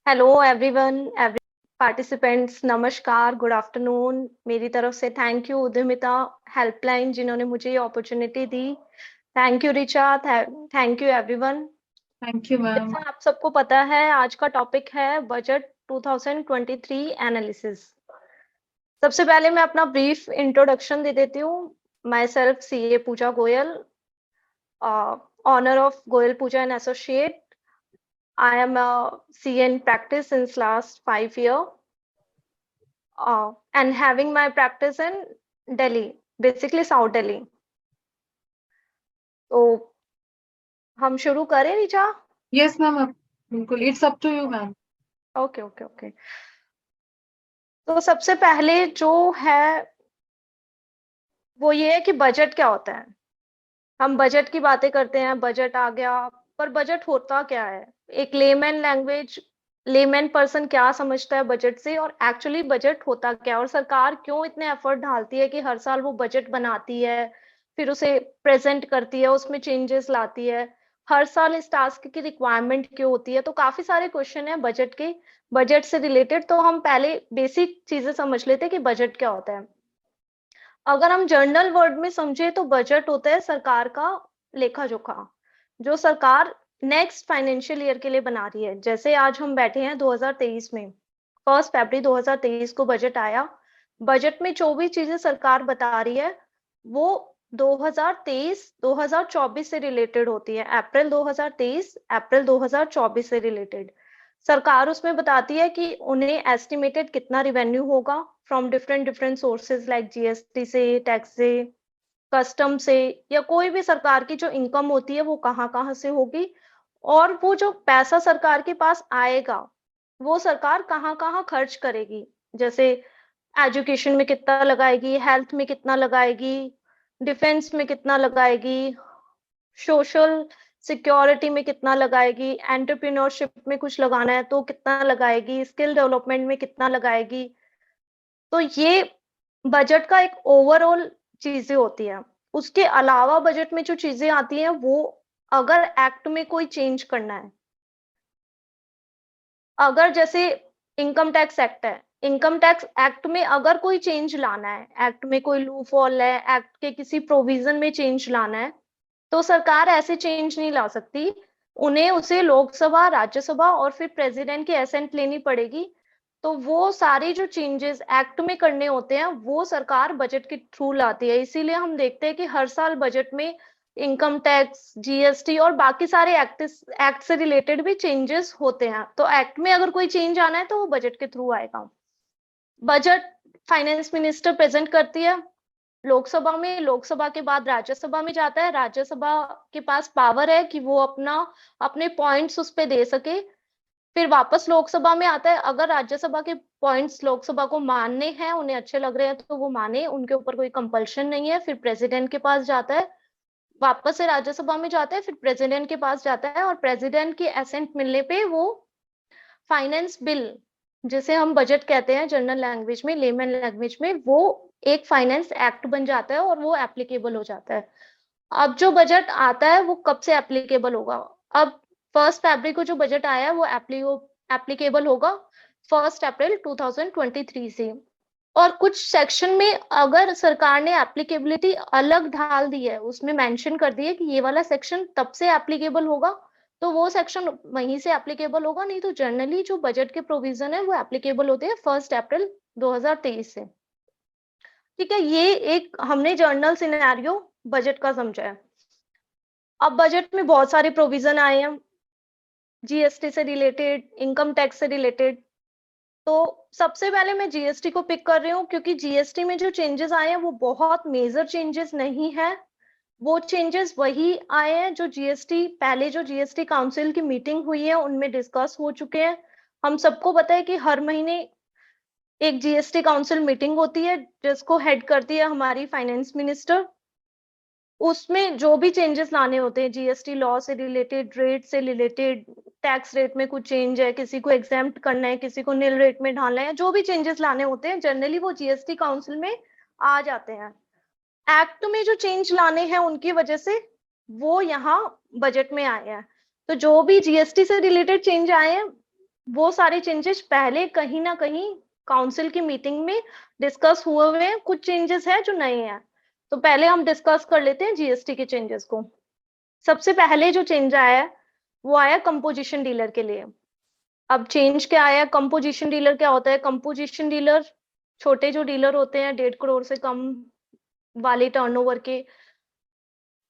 Hello everyone, every participants, नमस्कार, good afternoon. मेरी तरफ से थैंक यू उद्यमिता हेल्पलाइन जिन्होंने मुझे ये opportunity the. Thank you Richa, thank you everyone. Thank you ma'am. जैसा आप सबको पता है, आज का टॉपिक है बजट 2023 एनालिसिस। सबसे पहले मैं अपना ब्रीफ इंट्रोडक्शन दे देती हूँ। Myself CA Pooja Goyal, owner of Goyal Pooja and associate. I am a CA in practice since last 5 years, and having my practice in Delhi, basically South Delhi. तो हम शुरू करें रिचा? यस मैम, बिल्कुल, it's up to you ma'am. Okay okay okay. तो सबसे पहले जो है वो ये है कि बजट क्या होता है। हम बजट की बातें करते हैं, बजट आ गया, पर बजट होता क्या है? एक लेमैन लैंग्वेज, लेमैन पर्सन क्या समझता है बजट से, और एक्चुअली बजट होता क्या है, और सरकार क्यों इतने एफर्ट डालती है कि हर साल वो बजट बनाती है, फिर उसे प्रेजेंट करती है, उसमें चेंजेस लाती है। हर साल इस टास्क की रिक्वायरमेंट क्यों होती है? तो काफी सारे क्वेश्चन है बजट के, बजट से रिलेटेड। तो हम पहले बेसिक चीजें समझ लेते हैं कि बजट क्या होता है। अगर हम जर्नल वर्ड में समझे तो बजट होता है सरकार का लेखा जोखा, जो सरकार नेक्स्ट फाइनेंशियल ईयर के लिए बना रही है। जैसे आज हम बैठे हैं 2023 में, 1 फरवरी 2023 को बजट आया। बजट में जो भी चीजें सरकार बता रही है वो 2023-2024 से रिलेटेड होती है। अप्रैल 2023 अप्रैल 2024 से रिलेटेड सरकार उसमें बताती है कि उन्हें एस्टिमेटेड कितना रिवेन्यू होगा from different different sources, like GST से, टैक्स से, कस्टम से, या कोई भी सरकार की जो इनकम होती है वो कहाँ कहाँ से होगी, और वो जो पैसा सरकार के पास आएगा वो सरकार कहाँ कहाँ खर्च करेगी। जैसे एजुकेशन में कितना लगाएगी, हेल्थ में कितना लगाएगी, डिफेंस में कितना लगाएगी, सोशल सिक्योरिटी में कितना लगाएगी, एंटरप्रेन्योरशिप में कुछ लगाना है तो कितना लगाएगी, स्किल डेवलपमेंट में कितना लगाएगी। तो ये बजट का एक ओवरऑल चीजें होती है। उसके अलावा बजट में जो चीजें आती हैं वो, अगर एक्ट में कोई चेंज करना है, अगर जैसे इनकम टैक्स एक्ट है, इनकम टैक्स एक्ट में अगर कोई चेंज लाना है, एक्ट में कोई लूप हॉल है, एक्ट के किसी प्रोविजन में चेंज लाना है, तो सरकार ऐसे चेंज नहीं ला सकती। उन्हें उसे लोकसभा, राज्यसभा और फिर प्रेसिडेंट की एसेंट लेनी पड़ेगी। तो वो सारे जो चेंजेस एक्ट में करने होते हैं वो सरकार बजट के थ्रू लाती है। इसीलिए हम देखते हैं कि हर साल बजट में इनकम टैक्स, जीएसटी और बाकी सारे एक्ट से रिलेटेड भी चेंजेस होते हैं। तो एक्ट में अगर कोई चेंज आना है तो वो बजट के थ्रू आएगा। बजट फाइनेंस मिनिस्टर प्रेजेंट करती है लोकसभा में, लोकसभा के बाद राज्यसभा में जाता है। राज्यसभा के पास पावर है कि वो अपने पॉइंट्स उस पे दे सके, फिर वापस लोकसभा में आता है। अगर राज्यसभा के पॉइंट्स लोकसभा को मानने हैं, उन्हें अच्छे लग रहे हैं तो वो माने, उनके ऊपर कोई कंपल्शन नहीं है। फिर प्रेसिडेंट के पास जाता है, वापस से राज्यसभा में जाता है, फिर प्रेसिडेंट के पास जाता है, और प्रेसिडेंट की एसेंट मिलने पे वो फाइनेंस बिल, जिसे हम बजट कहते हैं जनरल लैंग्वेज में, लेमन लैंग्वेज में, वो एक फाइनेंस एक्ट बन जाता है और वो एप्लीकेबल हो जाता है। अब जो बजट आता है वो कब से एप्लीकेबल होगा? अब 1 फरवरी को जो बजट आया है वो एप्लीकेबल होगा 1 अप्रैल 2023 से। और कुछ सेक्शन में अगर सरकार ने एप्लीकेबिलिटी अलग ढाल दी है, उसमें मेंशन कर दिया कि ये वाला सेक्शन तब से एप्लीकेबल होगा, तो वो सेक्शन वहीं से एप्लीकेबल होगा। नहीं तो जनरली जो बजट के प्रोविजन है वो एप्लीकेबल होते हैं 1 अप्रैल 2023 से। ठीक है, ये एक हमने जर्नल सिनेरियो बजट का समझा है। अब बजट में बहुत सारे प्रोविजन आए हैं, जीएसटी से रिलेटेड, इनकम टैक्स से रिलेटेड। तो सबसे पहले मैं जीएसटी को पिक कर रही हूँ, क्योंकि जीएसटी में जो चेंजेस आए हैं वो बहुत मेजर चेंजेस नहीं है। वो चेंजेस वही आए हैं जो जीएसटी पहले, जो जीएसटी काउंसिल की मीटिंग हुई है उनमें डिस्कस हो चुके हैं। हम सबको पता है कि हर महीने एक जीएसटी काउंसिल मीटिंग होती है जिसको हेड करती है हमारी फाइनेंस मिनिस्टर। उसमें जो भी चेंजेस लाने होते हैं, जीएसटी लॉ से रिलेटेड, रेट से रिलेटेड, टैक्स रेट में कुछ चेंज है, किसी को एग्जेम्प्ट करना है, किसी को नील रेट में ढालना है, जो भी चेंजेस लाने होते हैं जनरली वो जीएसटी काउंसिल में आ जाते हैं। एक्ट में जो चेंज लाने हैं उनकी वजह से वो यहाँ बजट में आए हैं। तो जो भी जीएसटी से रिलेटेड चेंज आए हैं वो सारे चेंजेस पहले कहीं ना कहीं काउंसिल की मीटिंग में डिस्कस हुए हुए हैं, कुछ चेंजेस हैं जो नए हैं। तो पहले हम डिस्कस कर लेते हैं जीएसटी के चेंजेस को। सबसे पहले जो चेंज आया है वो आया कंपोजिशन डीलर के लिए। अब चेंज क्या आया, कंपोजिशन डीलर क्या होता है? कंपोजिशन डीलर छोटे जो डीलर होते हैं 1.5 करोड़ से कम वाले टर्नओवर के,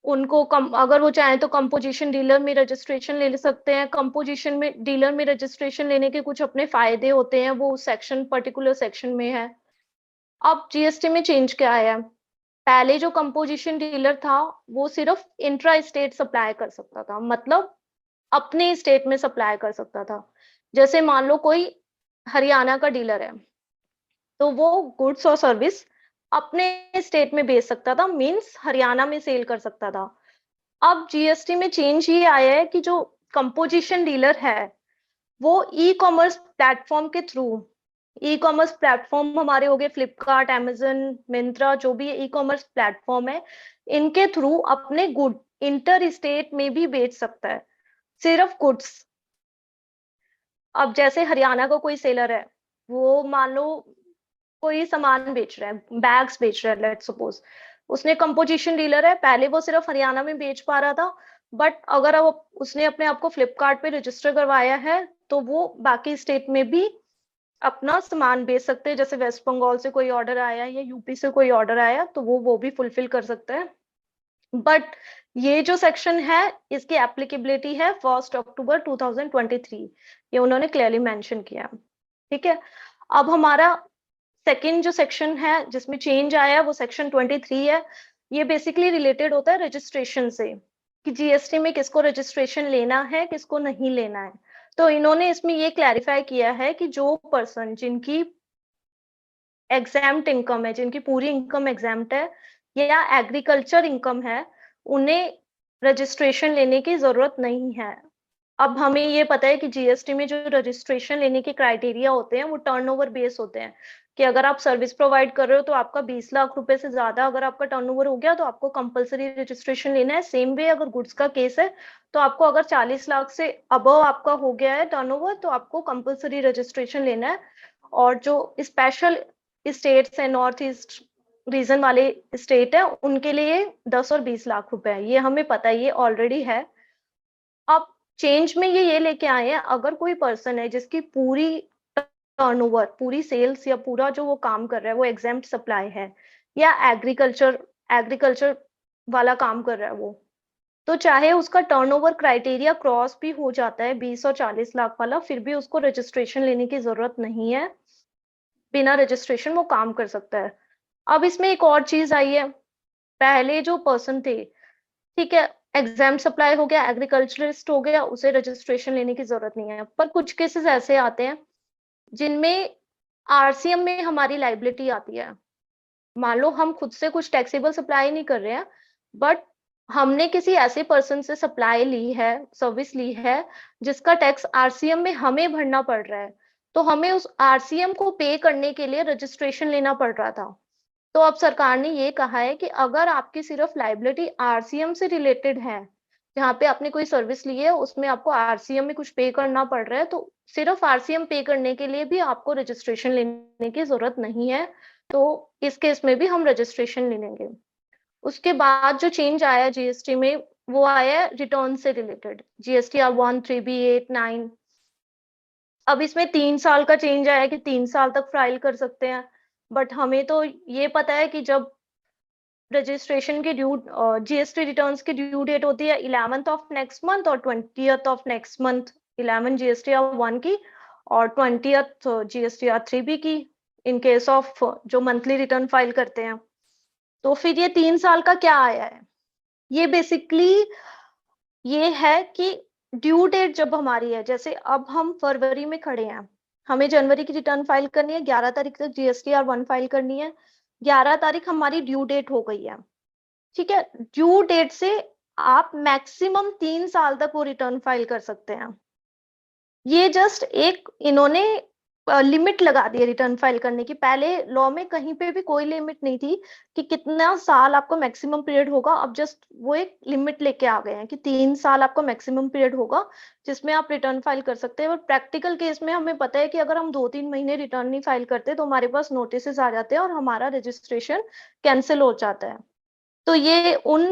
उनको कम, अगर वो चाहें तो कंपोजिशन डीलर में रजिस्ट्रेशन ले सकते हैं। कंपोजिशन में डीलर में रजिस्ट्रेशन लेने के कुछ अपने फायदे होते हैं, वो सेक्शन पर्टिकुलर सेक्शन में है। अब जीएसटी में चेंज क्या आया, पहले जो कंपोजिशन डीलर था वो सिर्फ इंट्रा स्टेट सप्लाई कर सकता था, मतलब अपने स्टेट में सप्लाई कर सकता था। जैसे मान लो कोई हरियाणा का डीलर है, तो वो गुड्स और सर्विस अपने स्टेट में बेच सकता था, मींस हरियाणा में सेल कर सकता था। अब जीएसटी में चेंज ये आया है कि जो कंपोजिशन डीलर है वो ई कॉमर्स प्लेटफॉर्म के थ्रू, ई कॉमर्स प्लेटफॉर्म हमारे हो गए फ्लिपकार्ट, अमेजन, मिंत्रा, जो भी ई कॉमर्स प्लेटफॉर्म है, इनके थ्रू अपने गुड इंटर स्टेट में भी बेच सकता है, सिर्फ गुड्स। अब जैसे हरियाणा का कोई सेलर है, वो मान लो कोई सामान बेच रहा है, बैग्स बेच रहा है, लेट्स सपोज, उसने कंपोजिशन डीलर है, पहले वो सिर्फ हरियाणा में बेच पा रहा था, बट अगर अब उसने अपने आप को फ्लिपकार्ट पे रजिस्टर करवाया है तो वो बाकी स्टेट में भी अपना सामान बेच सकते हैं। जैसे वेस्ट बंगाल से कोई ऑर्डर आया या यूपी से कोई ऑर्डर आया तो वो भी फुलफिल कर सकते हैं। बट ये जो सेक्शन है इसकी एप्लीकेबिलिटी है 1 अक्टूबर 2023, ये उन्होंने क्लियरली मेंशन किया। ठीक है, अब हमारा सेकंड जो सेक्शन है जिसमें चेंज आया है वो सेक्शन 23 है। ये बेसिकली रिलेटेड होता है रजिस्ट्रेशन से, कि जीएसटी में किसको रजिस्ट्रेशन लेना है किसको नहीं लेना है। तो इन्होंने इसमें ये क्लैरिफाई किया है कि जो पर्सन जिनकी एग्जाम्प्ट इनकम है, जिनकी पूरी इनकम एग्जाम्प्ट है या एग्रीकल्चर इनकम है, उन्हें रजिस्ट्रेशन लेने की जरूरत नहीं है। अब हमें ये पता है कि जीएसटी में जो रजिस्ट्रेशन लेने के क्राइटेरिया होते हैं वो टर्नओवर बेस होते हैं, कि अगर आप सर्विस प्रोवाइड कर रहे हो तो आपका 20 लाख रुपए से ज्यादा अगर आपका टर्नओवर हो गया तो आपको कंपलसरी रजिस्ट्रेशन लेना है। सेम वे अगर गुड्स का केस है तो आपको अगर 40 लाख से अबव आपका हो गया है टर्नओवर तो आपको कंपलसरी रजिस्ट्रेशन लेना है। और जो स्पेशल स्टेट्स है, नॉर्थ ईस्ट रीजन वाले स्टेट है, उनके लिए 10 और 20 लाख रुपए है, ये हमें पता है, ये ऑलरेडी है। अब चेंज में ये लेके आए हैं, अगर कोई पर्सन है जिसकी पूरी टर्नओवर, पूरी सेल्स या पूरा जो वो काम कर रहा है वो एग्जेम्प्ट सप्लाई है, या एग्रीकल्चर वाला काम कर रहा है वो, तो चाहे उसका टर्नओवर क्राइटेरिया क्रॉस भी हो जाता है 20 और 40 लाख वाला, फिर भी उसको रजिस्ट्रेशन लेने की जरूरत नहीं है, बिना रजिस्ट्रेशन वो काम कर सकता है। अब इसमें एक और चीज आई है, पहले जो पर्सन थे, ठीक है, एग्जाम सप्लाई हो गया, एग्रीकल्चरिस्ट हो गया, उसे रजिस्ट्रेशन लेने की जरूरत नहीं है। पर कुछ केसेस ऐसे आते हैं जिनमें आरसीएम में हमारी लाइबिलिटी आती है। मान लो हम खुद से कुछ टैक्सेबल सप्लाई नहीं कर रहे हैं, बट हमने किसी ऐसे पर्सन से सप्लाई ली है, सर्विस ली है, जिसका टैक्स आरसीएम में हमें भरना पड़ रहा है, तो हमें उस आरसीएम को पे करने के लिए रजिस्ट्रेशन लेना पड़ रहा था। तो अब सरकार ने ये कहा है कि अगर आपकी सिर्फ लाइबिलिटी आरसीएम से रिलेटेड है, जहाँ पे आपने कोई सर्विस ली है उसमें आपको आरसीएम में कुछ पे करना पड़ रहा है, तो सिर्फ आरसीएम पे करने के लिए भी आपको रजिस्ट्रेशन लेने की जरूरत नहीं है। तो इस केस में भी हम रजिस्ट्रेशन ले लेंगे। उसके बाद जो चेंज आया जीएसटी में वो आया रिटर्न से रिलेटेड, जीएसटीआर 1, 3B, 8, 9। अब इसमें 3 साल का चेंज आया कि 3 साल तक फाइल कर सकते हैं, बट हमें तो ये पता है कि जब रजिस्ट्रेशन की ड्यू जीएसटी रिटर्न्स की ड्यू डेट होती है 11th ऑफ नेक्स्ट मंथ और 20th of next month, 11 GSTR 1 की और 20th जीएसटीआर 3B की, इन केस ऑफ जो मंथली रिटर्न फाइल करते हैं। तो फिर ये 3 साल का क्या आया है, ये बेसिकली ये है कि ड्यू डेट जब हमारी है, जैसे अब हम फरवरी में खड़े हैं, हमें जनवरी की रिटर्न फाइल करनी है, 11 तारीख तक जीएसटीआर 1 फाइल करनी है, 11 तारीख हमारी ड्यू डेट हो गई है। ठीक है, ड्यू डेट से आप मैक्सिमम 3 साल तक वो रिटर्न फाइल कर सकते हैं। ये जस्ट एक इन्होंने लिमिट लगा दी है रिटर्न फाइल करने की। पहले लॉ में कहीं पे भी कोई लिमिट नहीं थी कि कितना साल आपको मैक्सिमम पीरियड होगा। अब जस्ट वो एक लिमिट लेके आ गए हैं कि 3 साल आपका मैक्सिमम पीरियड होगा जिसमें आप रिटर्न फाइल कर सकते हैं। और प्रैक्टिकल केस में हमें पता है कि अगर हम 2-3 महीने रिटर्न नहीं फाइल करते तो हमारे पास नोटिस आ जाते हैं और हमारा रजिस्ट्रेशन कैंसिल हो जाता है। तो ये उन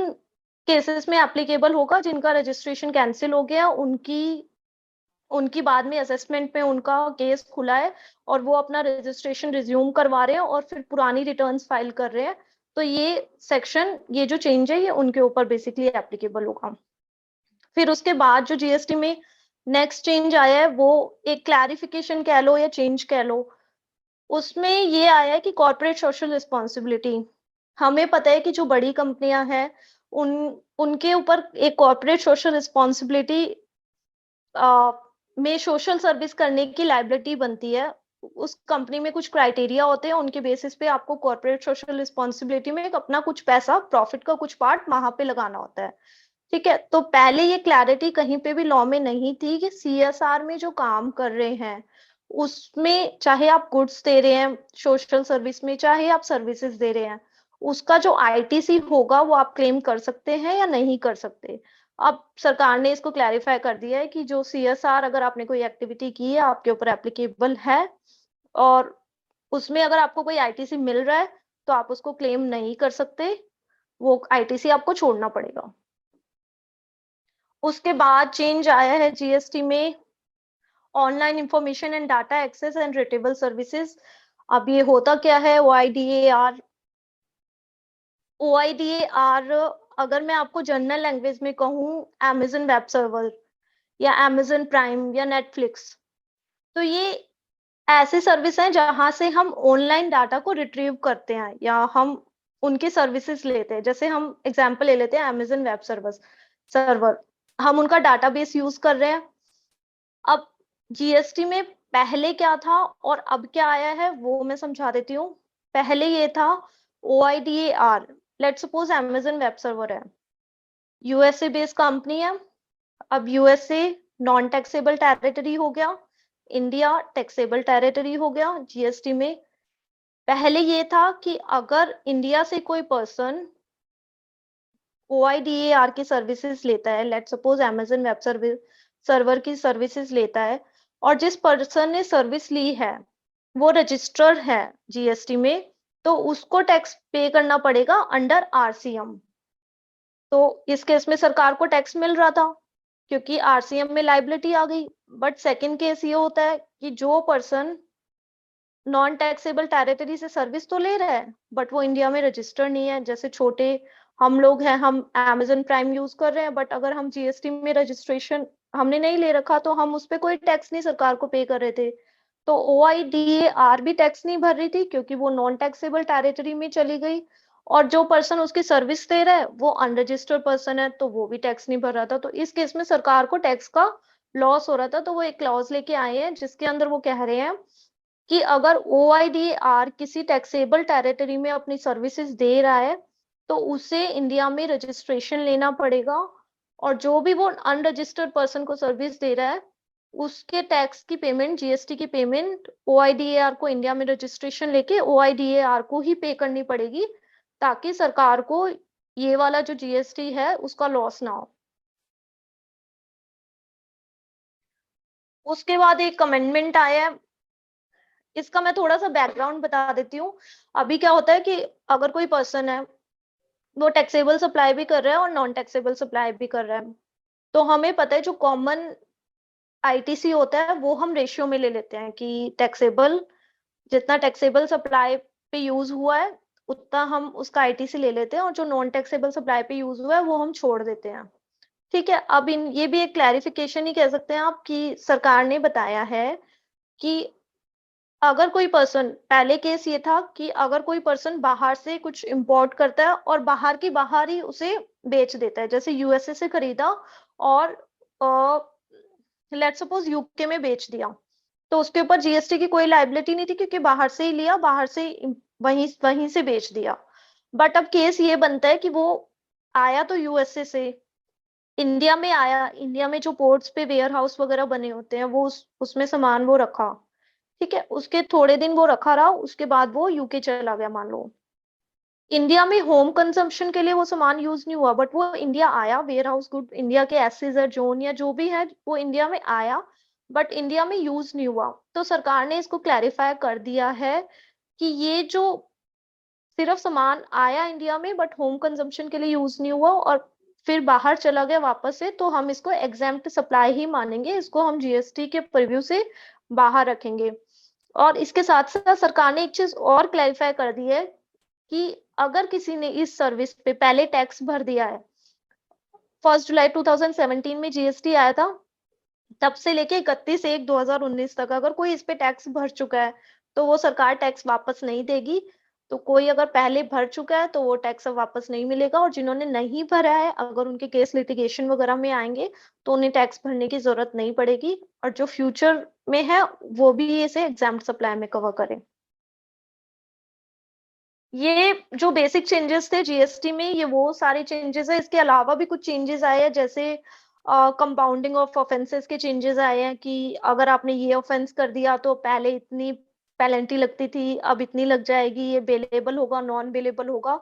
केसेस में एप्लीकेबल होगा जिनका रजिस्ट्रेशन कैंसिल हो गया, उनकी उनकी बाद में असेसमेंट में उनका केस खुला है और वो अपना रजिस्ट्रेशन रिज्यूम करवा रहे हैं और फिर पुरानी रिटर्न्स फाइल कर रहे हैं। तो ये सेक्शन, ये जो चेंज है, ये उनके ऊपर बेसिकली एप्लीकेबल होगा। फिर उसके बाद जो जीएसटी में नेक्स्ट चेंज आया है वो एक क्लैरिफिकेशन कह लो या चेंज कह लो। उसमें ये आया है कि कॉर्पोरेट सोशल रिस्पॉन्सिबिलिटी, हमें पता है कि जो बड़ी कंपनियां हैं उन उनके ऊपर एक कॉर्पोरेट सोशल रिस्पॉन्सिबिलिटी में सोशल सर्विस करने की लायबिलिटी बनती है। उस कंपनी में कुछ क्राइटेरिया होते हैं, उनके बेसिस पे आपको कॉर्पोरेट सोशल रिस्पॉन्सिबिलिटी में एक अपना कुछ पैसा, प्रॉफिट का कुछ पार्ट वहां पे लगाना होता है। ठीक है, तो पहले ये क्लैरिटी कहीं पे भी लॉ में नहीं थी कि सीएसआर में जो काम कर रहे हैं उसमें चाहे आप गुड्स दे रहे हैं सोशल सर्विस में, चाहे आप सर्विसेज दे रहे हैं, उसका जो आईटीसी होगा वो आप क्लेम कर सकते हैं या नहीं कर सकते। अब सरकार ने इसको क्लैरिफाई कर दिया है कि जो सीएसआर, अगर आपने कोई एक्टिविटी की है, आपके ऊपर एप्लीकेबल है और उसमें अगर आपको कोई आईटीसी मिल रहा है तो आप उसको क्लेम नहीं कर सकते, वो आईटीसी आपको छोड़ना पड़ेगा। उसके बाद चेंज आया है जीएसटी में online information and data access and retrieval services. अब ये होता क्या है, ओआईडीएआर। ओआईडीएआर अगर मैं आपको जनरल लैंग्वेज में कहूँ, अमेजन वेब सर्वर या अमेजन प्राइम या नेटफ्लिक्स, तो ये ऐसी सर्विस है जहां से हम ऑनलाइन डाटा को रिट्रीव करते हैं या हम उनकी सर्विसेज लेते हैं। जैसे हम एग्जांपल ले लेते हैं अमेजन वेब सर्वर, हम उनका डाटाबेस यूज कर रहे हैं। अब जीएसटी में पहले क्या था और अब क्या आया है वो मैं समझा देती हूँ। पहले ये था OIDAR, let's suppose Amazon web server है, यूएसए बेस्ड कंपनी है। अब यूएसए नॉन टैक्सेबल टेरिटरी हो गया, इंडिया टैक्सेबल टेरिटरी हो गया जीएसटी में। पहले ये था कि अगर इंडिया से कोई पर्सन ओआईडीएआर की सर्विसेज लेता है, let's suppose Amazon web server की सर्विसेज लेता है, और जिस पर्सन ने सर्विस ली है वो रजिस्टर्ड है जीएसटी में, तो उसको टैक्स पे करना पड़ेगा अंडर आरसीएम। तो इस केस में सरकार को टैक्स मिल रहा था क्योंकि आरसीएम में लाइबिलिटी आ गई। बट सेकंड केस ये होता है कि जो पर्सन नॉन टैक्सेबल टेरिटरी से सर्विस तो ले रहा है बट वो इंडिया में रजिस्टर्ड नहीं है, जैसे छोटे हम लोग हैं, हम अमेजन प्राइम यूज कर रहे हैं बट अगर हम जीएसटी में रजिस्ट्रेशन हमने नहीं ले रखा तो हम उस पर कोई टैक्स नहीं सरकार को पे कर रहे थे। तो ओआईडीएआर भी टैक्स नहीं भर रही थी क्योंकि वो नॉन टैक्सेबल टेरिटरी में चली गई, और जो पर्सन उसकी सर्विस दे रहा है वो अनरजिस्टर्ड पर्सन है तो वो भी टैक्स नहीं भर रहा था। तो इस केस में सरकार को टैक्स का लॉस हो रहा था, तो वो एक क्लॉज लेके आए हैं जिसके अंदर वो कह रहे हैं कि अगर ओआईडीआर किसी टैक्सेबल टेरिटरी में अपनी सर्विसेज दे रहा है तो उसे इंडिया में रजिस्ट्रेशन लेना पड़ेगा, और जो भी वो अनरजिस्टर्ड पर्सन को सर्विस दे रहा है उसके टैक्स की पेमेंट, जीएसटी की पेमेंट ओआईडीएआर को इंडिया में रजिस्ट्रेशन लेके ओआईडीएआर को ही पे करनी पड़ेगी, ताकि सरकार को ये वाला जो जीएसटी है उसका लॉस ना हो। उसके बाद एक अमेंडमेंट आया है, इसका मैं थोड़ा सा बैकग्राउंड बता देती हूँ। अभी क्या होता है कि अगर कोई पर्सन है वो टैक्सेबल सप्लाई भी कर रहा है और नॉन टैक्सेबल सप्लाई भी कर रहा है, तो हमें पता है जो कॉमन आईटीसी होता है वो हम रेशियो में ले लेते हैं कि टैक्सेबल, जितना टैक्सेबल सप्लाई पे यूज हुआ है उतना हम उसका आईटीसी ले लेते हैं, और जो नॉन टैक्सेबल सप्लाई पे यूज हुआ है वो हम छोड़ देते हैं। ठीक है, अब इन ये भी एक क्लैरिफिकेशन ही कह सकते हैं आप कि सरकार ने बताया है कि अगर कोई पर्सन, पहले केस ये था कि अगर कोई पर्सन बाहर से कुछ इंपोर्ट करता है और बाहर की बाहर ही उसे बेच देता है, जैसे यूएसए से खरीदा और लेट्स सपोज यूके में बेच दिया, तो उसके ऊपर जीएसटी की कोई लाइबिलिटी नहीं थी क्योंकि बाहर से ही लिया, बाहर से वहीं वहीं से बेच दिया। बट अब केस ये बनता है कि वो आया तो यूएसए से, इंडिया में आया, इंडिया में जो पोर्ट्स पे वेयर हाउस वगैरह बने होते हैं वो उसमें सामान वो रखा, ठीक है, उसके थोड़े दिन वो रखा रहा, उसके बाद वो यूके चला गया मान लो। इंडिया में होम कंजम्पशन के लिए वो सामान यूज नहीं हुआ, बट वो इंडिया आया, वेयर हाउस गुड इंडिया के एससीज जोन या जो भी है वो इंडिया में आया, बट इंडिया में यूज नहीं हुआ। तो सरकार ने इसको क्लैरिफाई कर दिया है कि ये जो सिर्फ सामान आया इंडिया में बट होम कंजम्पशन के लिए यूज नहीं हुआ और फिर बाहर चला गया वापस से, तो हम इसको एग्जेम्प्ट सप्लाई ही मानेंगे, इसको हम जीएसटी के प्रीव्यू से बाहर रखेंगे। और इसके साथ साथ सरकार ने एक चीज और क्लैरिफाई कर दी है कि अगर किसी ने इस सर्विस पे पहले टैक्स भर दिया है, 1 जुलाई 2017 में जीएसटी आया था, तब से लेके 31/1/2019 तक अगर कोई इस पे टैक्स भर चुका है तो वो सरकार टैक्स वापस नहीं देगी। तो कोई अगर पहले भर चुका है तो वो टैक्स अब वापस नहीं मिलेगा, और जिन्होंने नहीं भरा है अगर उनके केस लिटिगेशन वगैरह में आएंगे तो उन्हें टैक्स भरने की जरूरत नहीं पड़ेगी, और जो फ्यूचर में है वो भी इसे एग्जाम्प्ट सप्लाई में कवर करें। ये जो बेसिक चेंजेस थे जीएसटी में, ये वो सारे चेंजेस है। इसके अलावा भी कुछ चेंजेस आए हैं, जैसे कंपाउंडिंग ऑफ ऑफेंसेस के चेंजेस आए हैं कि अगर आपने ये ऑफेंस कर दिया तो पहले इतनी पेनल्टी लगती थी, अब इतनी लग जाएगी, ये बेलेबल होगा, नॉन बेलेबल होगा।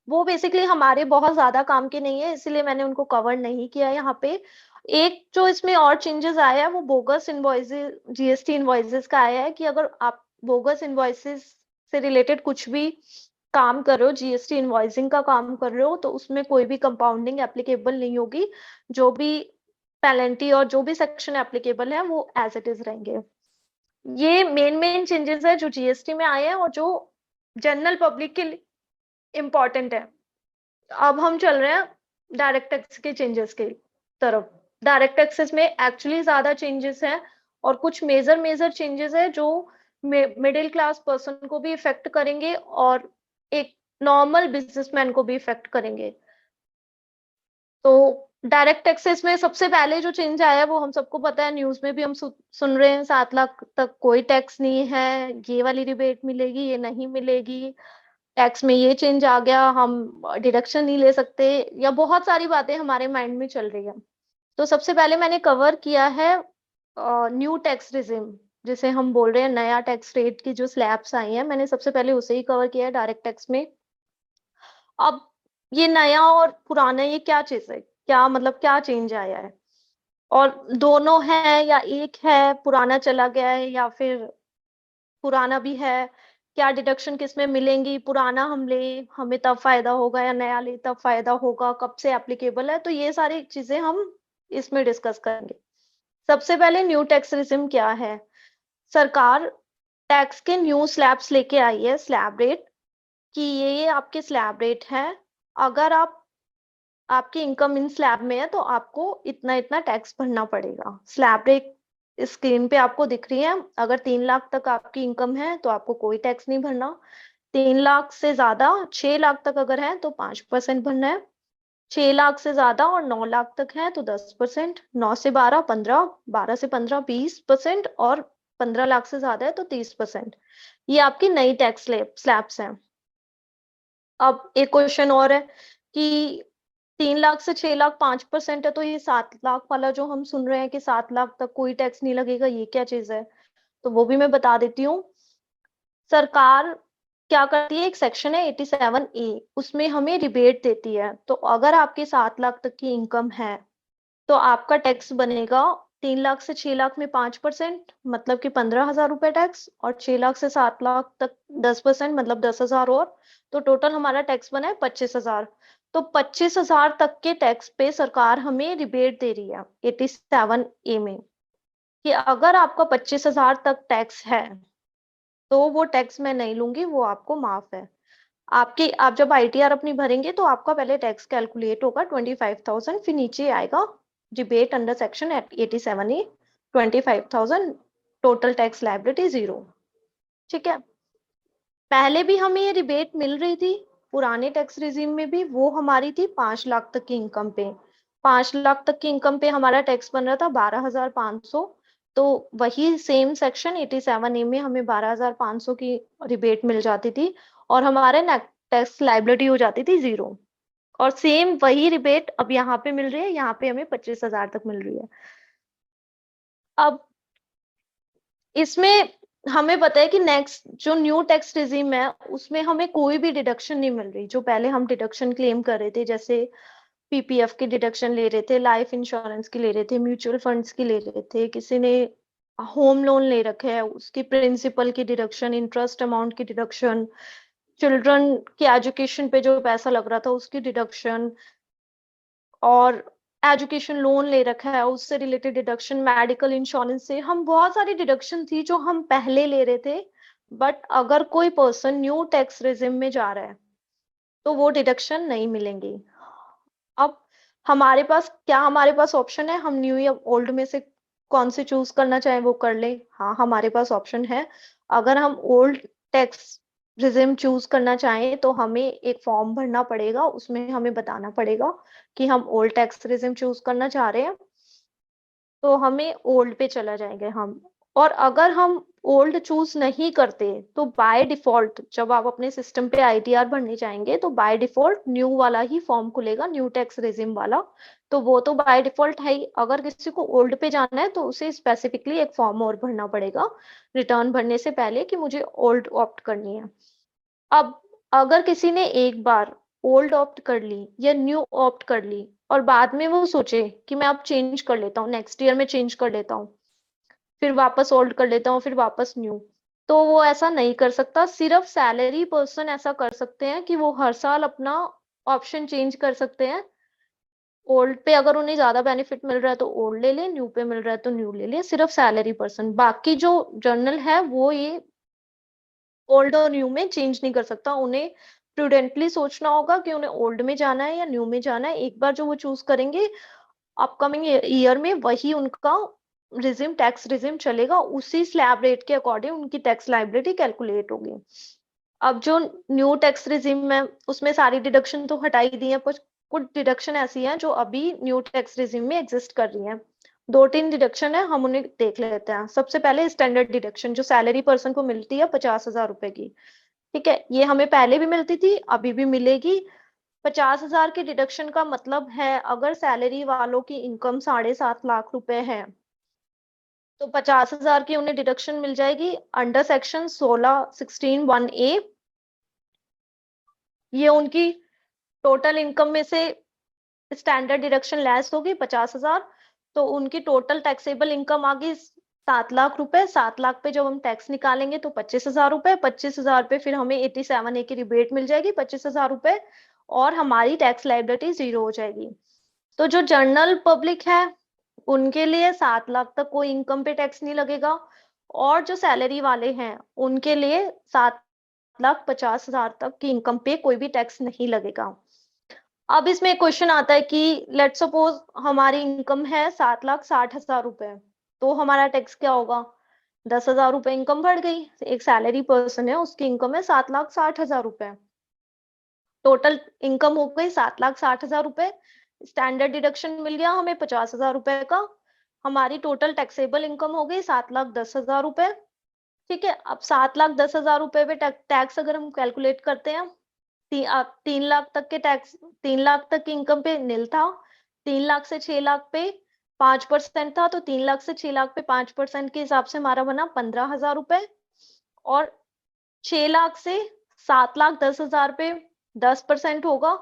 वो बेसिकली हमारे बहुत ज्यादा काम के नहीं है, इसलिए मैंने उनको कवर नहीं किया यहाँ पे। एक जो इसमें और चेंजेस आया है वो बोगस इनवॉइसेस, जीएसटी इनवॉइसेस का आया है कि अगर आप बोगस इनवॉइसेस से रिलेटेड कुछ भी काम कर रहे हो, जीएसटी इनवॉइसिंग का काम कर रहे हो, तो उसमें कोई भी कंपाउंडिंग एप्लीकेबल नहीं होगी। जो भी पेनल्टी और जो भी सेक्शन एप्लीकेबल है वो एज इट इज रहेंगे। ये मेन चेंजेस है जो जीएसटी में आए हैं और जो जनरल पब्लिक के लिए इम्पोर्टेंट है। अब हम चल रहे हैं डायरेक्ट टैक्स के चेंजेस के तरफ। डायरेक्ट टैक्सेस में एक्चुअली ज्यादा चेंजेस हैं और कुछ मेजर चेंजेस है जो मिडिल क्लास पर्सन को भी इफेक्ट करेंगे और एक नॉर्मल बिजनेसमैन को भी इफेक्ट करेंगे। तो डायरेक्ट टैक्सेस में सबसे पहले जो चेंज आया है वो हम सबको पता है, न्यूज में भी हम सुन रहे हैं, 7 लाख तक कोई टैक्स नहीं है, ये वाली रिबेट मिलेगी, ये नहीं मिलेगी, टैक्स में ये चेंज आ गया, हम डिडक्शन नहीं ले सकते, या बहुत सारी बातें हमारे माइंड में चल रही है। तो सबसे पहले मैंने कवर किया है न्यू टैक्स रिजिम, जिसे हम बोल रहे हैं नया टैक्स रेट की जो स्लैब्स आई हैं, मैंने सबसे पहले उसे ही कवर किया है डायरेक्ट टैक्स में। अब ये नया और पुराना ये क्या चीज है, क्या मतलब क्या चेंज आया है, और दोनों है या एक है, पुराना चला गया है या फिर पुराना भी है, क्या डिडक्शन किस में मिलेंगी, पुराना हम ले हमें तब फायदा होगा या नया ले तब फायदा होगा, कब से एप्लीकेबल है, तो ये सारी चीजें हम इसमें डिस्कस करेंगे। सबसे पहले न्यू टैक्स रिजिम क्या है। सरकार टैक्स के न्यू स्लैब्स लेके आई है, स्लैब रेट, कि ये आपके स्लैब रेट है। अगर आप आपकी इनकम इन स्लैब में है तो आपको इतना इतना टैक्स भरना पड़ेगा। स्लैब रेट स्क्रीन पे आपको दिख रही है। अगर 3 लाख तक आपकी इनकम है तो आपको कोई टैक्स नहीं भरना। 3 लाख से ज्यादा 6 लाख तक अगर है तो 5% भरना है। 6 लाख से ज्यादा और 9 लाख तक है तो 10%, 9 से 12 15, 12 से 15 20%, और 15 लाख से ज्यादा है तो 30%। ये आपकी नई टैक्स स्लैब्स हैं। अब एक क्वेश्चन और है कि 3 लाख से 6 लाख 5% है, तो ये 7 लाख वाला जो हम सुन रहे हैं कि 7 लाख तक कोई टैक्स नहीं लगेगा, ये क्या चीज है, तो वो भी मैं बता देती हूँ। सरकार क्या करती है, एक सेक्शन है 87A, उसमें हमें रिबेट देती है। तो अगर आपकी 7 लाख तक की इनकम है तो आपका टैक्स बनेगा 3 लाख से 6 लाख में 5%, मतलब कि 15,000 रुपए टैक्स, और 6 लाख से 7 लाख तक 10%, मतलब 10,000 और, तो टोटल हमारा टैक्स बना है 25,000। तो 25,000 तक के टैक्स पे सरकार हमें रिबेट दे रही है 87A में, कि अगर आपका 25,000 तक टैक्स है तो वो टैक्स मैं नहीं लूंगी, वो आपको माफ है। आपकी आप जब आईटीआर अपनी भरेंगे तो आपका पहले टैक्स कैलकुलेट होगा 25,000, फिर नीचे आएगा rebate under section 87A 25,000, total tax liability 0। ठीक है, पहले भी हमें ये रिबेट मिल रही थी, पुराने टैक्स रिजीम में भी वो हमारी थी 5 लाख तक की इनकम पे। 5 लाख तक की इनकम पे हमारा टैक्स बन रहा था 12,500। तो वही सेम सेक्शन 87A में हमें 12,500 की रिबेट मिल जाती थी और हमारे नेट टैक्स लाइबिलिटी हो जाती थी 0। और सेम वही रिबेट अब यहाँ पे मिल रही है, यहाँ पे हमें 25,000 तक मिल रही है। अब इसमें हमें पता है कि नेक्स्ट जो न्यू टैक्स रिजीम है उसमें हमें कोई भी डिडक्शन नहीं मिल रही। जो पहले हम डिडक्शन क्लेम कर रहे थे, जैसे पीपीएफ की डिडक्शन ले रहे थे, लाइफ इंश्योरेंस की ले रहे थे, म्यूचुअल फंड्स की ले रहे थे, किसी ने होम लोन ले रखे है उसकी प्रिंसिपल की डिडक्शन, इंटरेस्ट अमाउंट की डिडक्शन, चिल्ड्रन की एजुकेशन पे जो पैसा लग रहा था उसकी डिडक्शन, और एजुकेशन लोन ले रखा है उससे रिलेटेड डिडक्शन, मेडिकल इंश्योरेंस से, हम बहुत सारी डिडक्शन थी जो हम पहले ले रहे थे। बट अगर कोई पर्सन न्यू टैक्स रेजिम में जा रहा है तो वो डिडक्शन नहीं मिलेंगी। अब हमारे पास ऑप्शन है, हम न्यू या ओल्ड में से कौन से चूज करना चाहें वो कर लें। हाँ, हमारे पास ऑप्शन है। अगर हम ओल्ड टैक्स रिजिम चूज करना चाहें तो हमें एक फॉर्म भरना पड़ेगा, उसमें हमें बताना पड़ेगा कि हम ओल्ड टैक्स रिजिम चूज करना चाह रहे हैं, तो हमें ओल्ड पे चला जाएंगे हम। और अगर हम ओल्ड चूज नहीं करते तो बाय डिफॉल्ट जब आप अपने सिस्टम पे आईटीआर भरने जाएंगे तो बाय डिफॉल्ट न्यू वाला ही फॉर्म खुलेगा, न्यू टैक्स रेजिम वाला। तो वो तो बाय डिफॉल्ट है ही। अगर किसी को ओल्ड पे जाना है तो उसे स्पेसिफिकली एक फॉर्म और भरना पड़ेगा रिटर्न भरने से पहले कि मुझे ओल्ड ऑप्ट करनी है। अब अगर किसी ने एक बार ओल्ड ऑप्ट कर ली या न्यू ऑप्ट कर ली और बाद में वो सोचे कि मैं अब चेंज कर लेता हूँ, नेक्स्ट ईयर में चेंज कर लेता हूँ, फिर वापस ओल्ड कर लेता हूँ, फिर वापस न्यू, तो वो ऐसा नहीं कर सकता। सिर्फ सैलरी पर्सन ऐसा कर सकते हैं कि वो हर साल अपना ऑप्शन चेंज कर सकते हैं। ओल्ड पे अगर उन्हें ज्यादा बेनिफिट मिल रहा है तो ओल्ड ले ले, न्यू पे मिल रहा है तो न्यू ले ले, सिर्फ सैलरी पर्सन। बाकी जो जर्नल है वो ये ओल्ड और न्यू में चेंज नहीं कर सकता। उन्हें प्रूडेंटली सोचना होगा कि उन्हें ओल्ड में जाना है या न्यू में जाना है। एक बार जो वो चूज करेंगे अपकमिंग ईयर में वही उनका रिजिम टैक्स रिजिम चलेगा, उसी स्लैब रेट के अकॉर्डिंग उनकी टैक्स लाइबिलिटी कैलकुलेट होगी। अब जो न्यू टैक्स रिजिम है उसमें सारी डिडक्शन तो हटाई दी है, पर कुछ डिडक्शन ऐसी हैं जो अभी न्यू टैक्स रिजिम में एग्जिस्ट कर रही हैं। दो तीन डिडक्शन है, हम उन्हें देख लेते हैं। सबसे पहले स्टैंडर्ड डिडक्शन जो सैलरी पर्सन को मिलती है 50,000 रुपए की। ठीक है, ये हमें पहले भी मिलती थी, अभी भी मिलेगी। 50,000 की डिडक्शन का मतलब है अगर सैलरी वालों की इनकम 7.5 लाख रुपए है तो 50,000 की उन्हें डिडक्शन मिल जाएगी अंडर सेक्शन 16(1)(a)। ये उनकी टोटल इनकम में से स्टैंडर्ड डिडक्शन लेस होगी 50,000, तो उनकी टोटल टैक्सेबल इनकम आ गई 7 लाख रुपए। 7 लाख पे जब हम टैक्स निकालेंगे तो 25,000 रुपए, 25,000 पे फिर हमें 87A की रिबेट मिल जाएगी 25,000 रुपए, और हमारी टैक्स लाइबिलिटी जीरो हो जाएगी। तो जो जनरल पब्लिक है उनके लिए 7 लाख तक कोई इनकम पे टैक्स नहीं लगेगा, और जो सैलरी वाले हैं उनके लिए 7,50,000 तक की इनकम पे कोई भी टैक्स नहीं लगेगा। अब इसमें एक क्वेश्चन आता है कि लेट सपोज हमारी इनकम है 7,60,000 रुपए, तो हमारा टैक्स क्या होगा? 10,000 रुपए इनकम बढ़ गई। एक सैलरी पर्सन है उसकी इनकम है 7,60,000 रुपए, टोटल इनकम हो गई 7,60,000 रुपए। स्टैंडर्ड डिडक्शन मिल गया हमें 50,000 रुपए का, हमारी टोटल टैक्सेबल इनकम हो गई 7,10,000 रुपए। ठीक है, अब 7,10,000 रुपए पे टैक्स अगर हम कैलकुलेट करते हैं, 3 लाख तक के टैक्स, 3 लाख तक की इनकम पे नील था, 3 लाख से 6 लाख पे 5% था, तो 3 लाख से 6 लाख पे 5% के हिसाब से हमारा बना 15,000 रुपए। और 6 लाख से 7,10,000 पे 10% होगा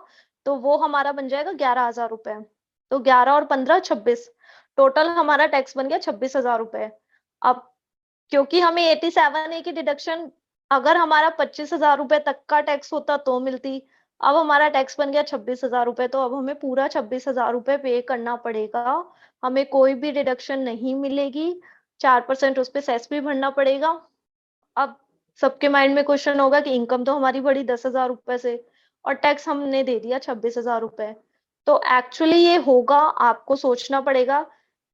तो वो हमारा बन जाएगा 11,000 रुपए। तो 11 और 15 26, टोटल हमारा टैक्स बन गया 26,000 रुपए। अब क्योंकि हमें 87A की डिडक्शन अगर हमारा 25,000 रुपए तक का टैक्स होता तो मिलती, अब हमारा टैक्स बन गया 26,000 रुपए, तो अब हमें पूरा 26,000 रुपए पे करना पड़ेगा। हमें कोई भी डिडक्शन नहीं मिलेगी, 4% उस पे सेस भी भरना पड़ेगा। अब सबके माइंड में क्वेश्चन होगा कि इनकम तो हमारी बढ़ी 10,000 रुपए से और टैक्स हमने दे दिया 26,000 रुपए। तो एक्चुअली ये होगा, आपको सोचना पड़ेगा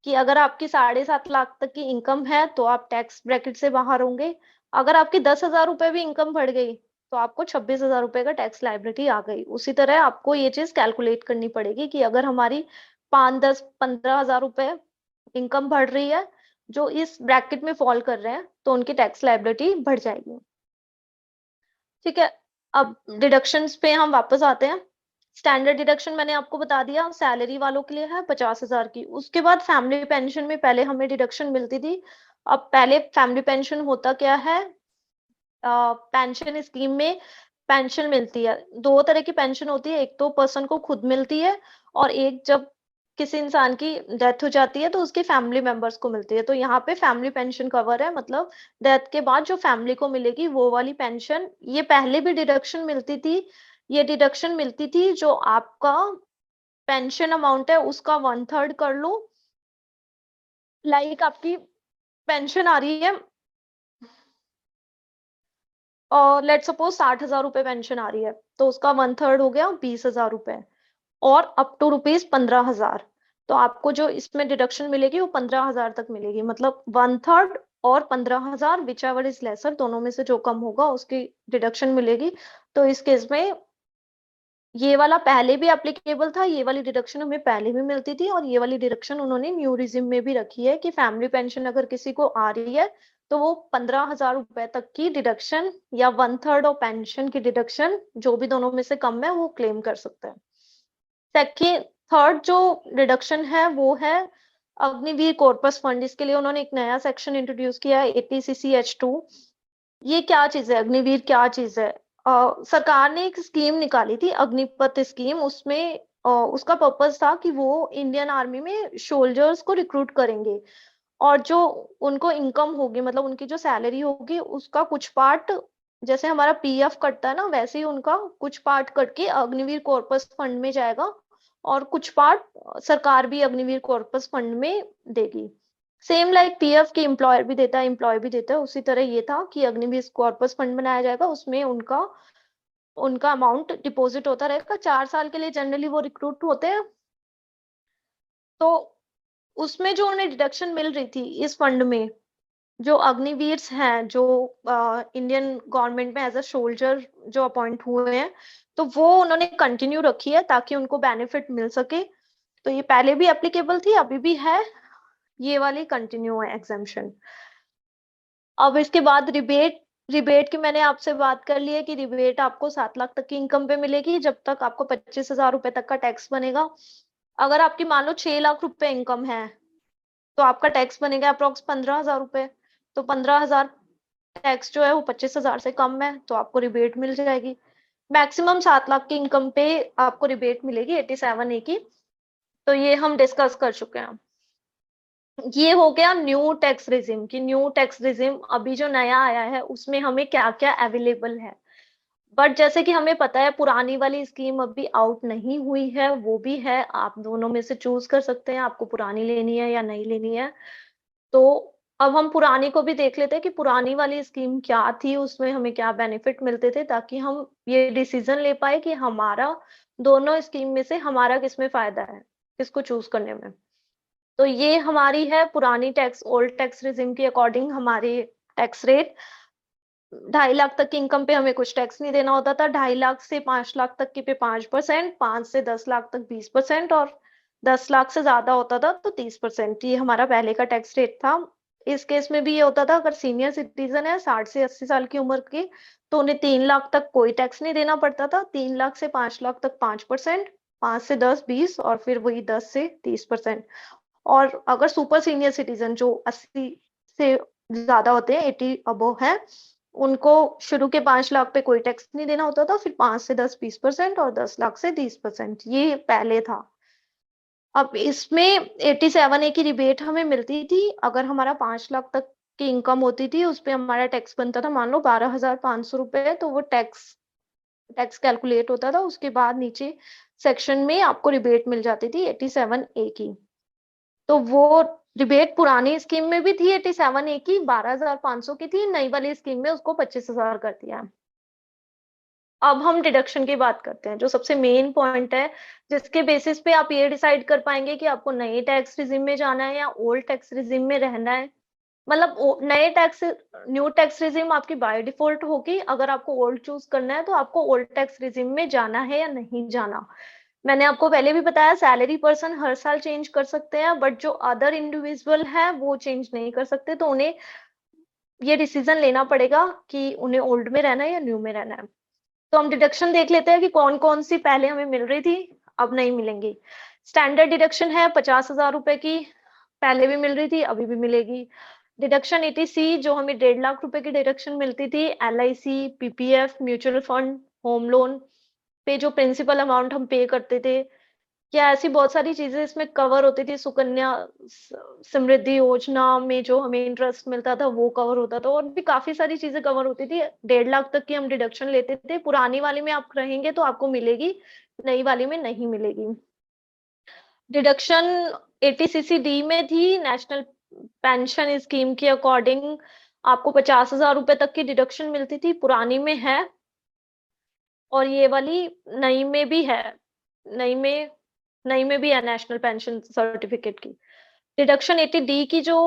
कि अगर आपकी 7.5 लाख तक की इनकम है तो आप टैक्स ब्रैकेट से बाहर होंगे। अगर आपकी 10,000 रुपए भी इनकम बढ़ गई तो आपको 26,000 रुपए का टैक्स लाइबिलिटी आ गई। उसी तरह आपको ये चीज कैलकुलेट करनी पड़ेगी कि अगर हमारी 5, 10, 15,000 रुपए इनकम बढ़ रही है जो इस ब्रैकेट में फॉल कर रहे हैं तो उनकी टैक्स लाइबिलिटी बढ़ जाएगी। ठीक है, अब डिडक्शंस पे हम वापस आते हैं। स्टैंडर्ड डिडक्शन मैंने आपको बता दिया, सैलरी वालों के लिए है 50,000 की। उसके बाद फैमिली पेंशन में पहले हमें डिडक्शन मिलती थी अब पहले फैमिली पेंशन होता क्या है, पेंशन स्कीम में पेंशन मिलती है, दो तरह की पेंशन होती है, एक तो पर्सन को खुद मिलती है और एक जब किसी इंसान की डेथ हो जाती है तो उसके फैमिली मेंबर्स को मिलती है। तो यहाँ पे फैमिली पेंशन कवर है, मतलब डेथ के बाद जो फैमिली को मिलेगी वो वाली पेंशन। ये पहले भी डिडक्शन मिलती थी, ये डिडक्शन मिलती थी जो आपका पेंशन अमाउंट है उसका 1/3 कर लो। लाइक आपकी पेंशन आ रही है और लेट सपोज 60,000 रुपए पेंशन आ रही है, तो उसका 1/3 हो गया 20,000 रुपए और अप टू रुपीज 15,000। तो आपको जो इसमें डिडक्शन मिलेगी वो 15,000 तक मिलेगी, मतलब 1/3 और 15,000 विच एवर इज लेसर, दोनों में से जो कम होगा उसकी डिडक्शन मिलेगी। तो इस केस में ये वाला पहले भी एप्लीकेबल था, ये वाली डिडक्शन हमें पहले भी मिलती थी और ये वाली डिडक्शन उन्होंने न्यू रिजिम में भी रखी है कि फैमिली पेंशन अगर किसी को आ रही है तो वो 15,000 रुपए तक की डिडक्शन या 1/3 ऑफ पेंशन की डिडक्शन जो भी दोनों में से कम है वो क्लेम कर सकते हैं। सेकेंड थर्ड जो रिडक्शन है वो है अग्निवीर कॉर्पस फंड। इसके लिए उन्होंने एक नया सेक्शन इंट्रोड्यूस किया है, ATCC-H2। ये क्या चीज है, अग्निवीर क्या चीज है? सरकार ने एक स्कीम निकाली थी, अग्निपथ स्कीम। उसमें उसका पर्पस था कि वो इंडियन आर्मी में सोल्जर्स को रिक्रूट करेंगे और जो उनको इनकम होगी, मतलब उनकी जो सैलरी होगी उसका कुछ पार्ट, जैसे हमारा PF कटता है ना, वैसे ही उनका कुछ पार्ट कट के अग्निवीर कॉर्पस फंड में जाएगा और कुछ पार्ट सरकार भी अग्निवीर कॉर्पस फंड में देगी। सेम लाइक PF के एम्प्लॉयर भी देता है, एम्प्लॉय भी देता है, उसी तरह ये था कि अग्निवीर कॉर्पस फंड बनाया जाएगा, उसमें उनका उनका अमाउंट डिपॉजिट होता रहेगा 4 साल के लिए। जनरली वो रिक्रूट होते हैं, तो उसमें जो उन्हें डिडक्शन मिल रही थी इस फंड में, जो अग्निवीर्स हैं जो इंडियन गवर्नमेंट में एज अ सोल्जर जो अपॉइंट हुए हैं, तो वो उन्होंने कंटिन्यू रखी है ताकि उनको बेनिफिट मिल सके। तो ये पहले भी एप्लीकेबल थी, अभी भी है, ये वाली कंटिन्यू है एग्जाम्पशन। अब इसके बाद रिबेट, रिबेट की मैंने आपसे बात कर ली है कि रिबेट आपको 7 लाख तक की इनकम पे मिलेगी जब तक आपको 25,000 रुपए तक का टैक्स बनेगा। अगर आपकी मान लो 6 लाख रुपए इनकम है तो आपका टैक्स बनेगा अप्रोक्स 15,000 रुपए। तो 15,000 टैक्स जो है वो 25,000 से कम है तो आपको रिबेट मिल जाएगी। मैक्सिमम 7 लाख की इनकम पे आपको रिबेट मिलेगी 87A की। तो ये हम डिस्कस कर चुके हैं। ये हो गया न्यू टैक्स रिजिम की। न्यू टैक्स रिजिम अभी जो नया आया है उसमें हमें क्या क्या अवेलेबल है। बट जैसे कि हमें पता है पुरानी वाली स्कीम अभी आउट नहीं हुई है, वो भी है, आप दोनों में से चूज कर सकते हैं आपको पुरानी लेनी है या नहीं लेनी है। तो अब हम पुरानी को भी देख लेते हैं कि पुरानी वाली स्कीम क्या थी, उसमें हमें क्या बेनिफिट मिलते थे, ताकि हम ये डिसीजन ले पाए कि हमारा दोनों स्कीम में से हमारा किसमें फायदा है, किसको चूज करने में। तो ये हमारी है पुरानी टैक्स ओल्ड टैक्स रिजिम के अकॉर्डिंग हमारे टैक्स रेट। 2.5 लाख तक की इनकम पे हमें कुछ टैक्स नहीं देना होता था, 2.5 लाख से 5 लाख तक की पे 5%, 5 से 10 लाख तक 20% और 10 लाख से ज्यादा होता था तो 30%। ये हमारा पहले का टैक्स रेट था। इस केस में भी ये होता था, अगर सीनियर सिटीजन है 60 से 80 साल की उम्र की तो उन्हें 3 लाख तक कोई टैक्स नहीं देना पड़ता था, 3 लाख से 5 लाख तक 5%, 5 से 10 20 और फिर वही 10 से 30%। और अगर सुपर सीनियर सिटीजन जो 80 से ज्यादा होते हैं, 80 अबव है, उनको शुरू के 5 लाख पे कोई टैक्स नहीं देना होता था, फिर 5 से 10 20% और 10 लाख से 30%, ये पहले था। अब इसमें 87A की रिबेट हमें मिलती थी अगर हमारा 5 लाख तक की इनकम होती थी, उस पे हमारा टैक्स बनता था मान लो 12,500 रुपए, तो वो टैक्स टैक्स कैलकुलेट होता था, उसके बाद नीचे सेक्शन में आपको रिबेट मिल जाती थी 87A की। तो वो रिबेट पुरानी स्कीम में भी थी 87A की, 12,500 की थी, नई वाली स्कीम में उसको 25,000 कर दिया। अब हम डिडक्शन की बात करते हैं, जो सबसे मेन पॉइंट है जिसके बेसिस पे आप ये डिसाइड कर पाएंगे कि आपको नए टैक्स रिजिम में जाना है या ओल्ड टैक्स रिजिम में रहना है। मतलब नए टैक्स न्यू टैक्स रिजिम आपकी बाय डिफॉल्ट होगी, अगर आपको ओल्ड चूज करना है तो आपको ओल्ड टैक्स रिजिम में जाना है या नहीं जाना। मैंने आपको पहले भी बताया सैलरी पर्सन हर साल चेंज कर सकते हैं, बट जो अदर इंडिविजुअल है वो चेंज नहीं कर सकते, तो उन्हें ये डिसीजन लेना पड़ेगा कि उन्हें ओल्ड में रहना है या न्यू में रहना है। तो हम डिडक्शन देख लेते हैं कि कौन कौन सी पहले हमें मिल रही थी अब नहीं मिलेंगी। स्टैंडर्ड डिडक्शन है 50,000 रुपए की, पहले भी मिल रही थी अभी भी मिलेगी। डिडक्शन एटीसी जो हमें 1.5 लाख रुपए की डिडक्शन मिलती थी, LIC, PPF, mutual fund, home loan पे जो प्रिंसिपल अमाउंट हम पे करते थे, या ऐसी बहुत सारी चीजें इसमें कवर होती थी। सुकन्या समृद्धि योजना में जो हमें इंटरेस्ट मिलता था वो कवर होता था, और भी काफी सारी चीजें कवर होती थी। 1.5 लाख तक की हम डिडक्शन लेते थे। पुरानी वाली में आप रहेंगे तो आपको मिलेगी, नई वाली में नहीं मिलेगी। डिडक्शन 80CCD में थी। नेशनल पेंशन स्कीम के अकॉर्डिंग आपको 50,000 रुपए तक की डिडक्शन मिलती थी, पुरानी में है। और ये वाली नई में भी है। नई में नई में भी है नेशनल पेंशन सर्टिफिकेट की। डिडक्शन 80D की जो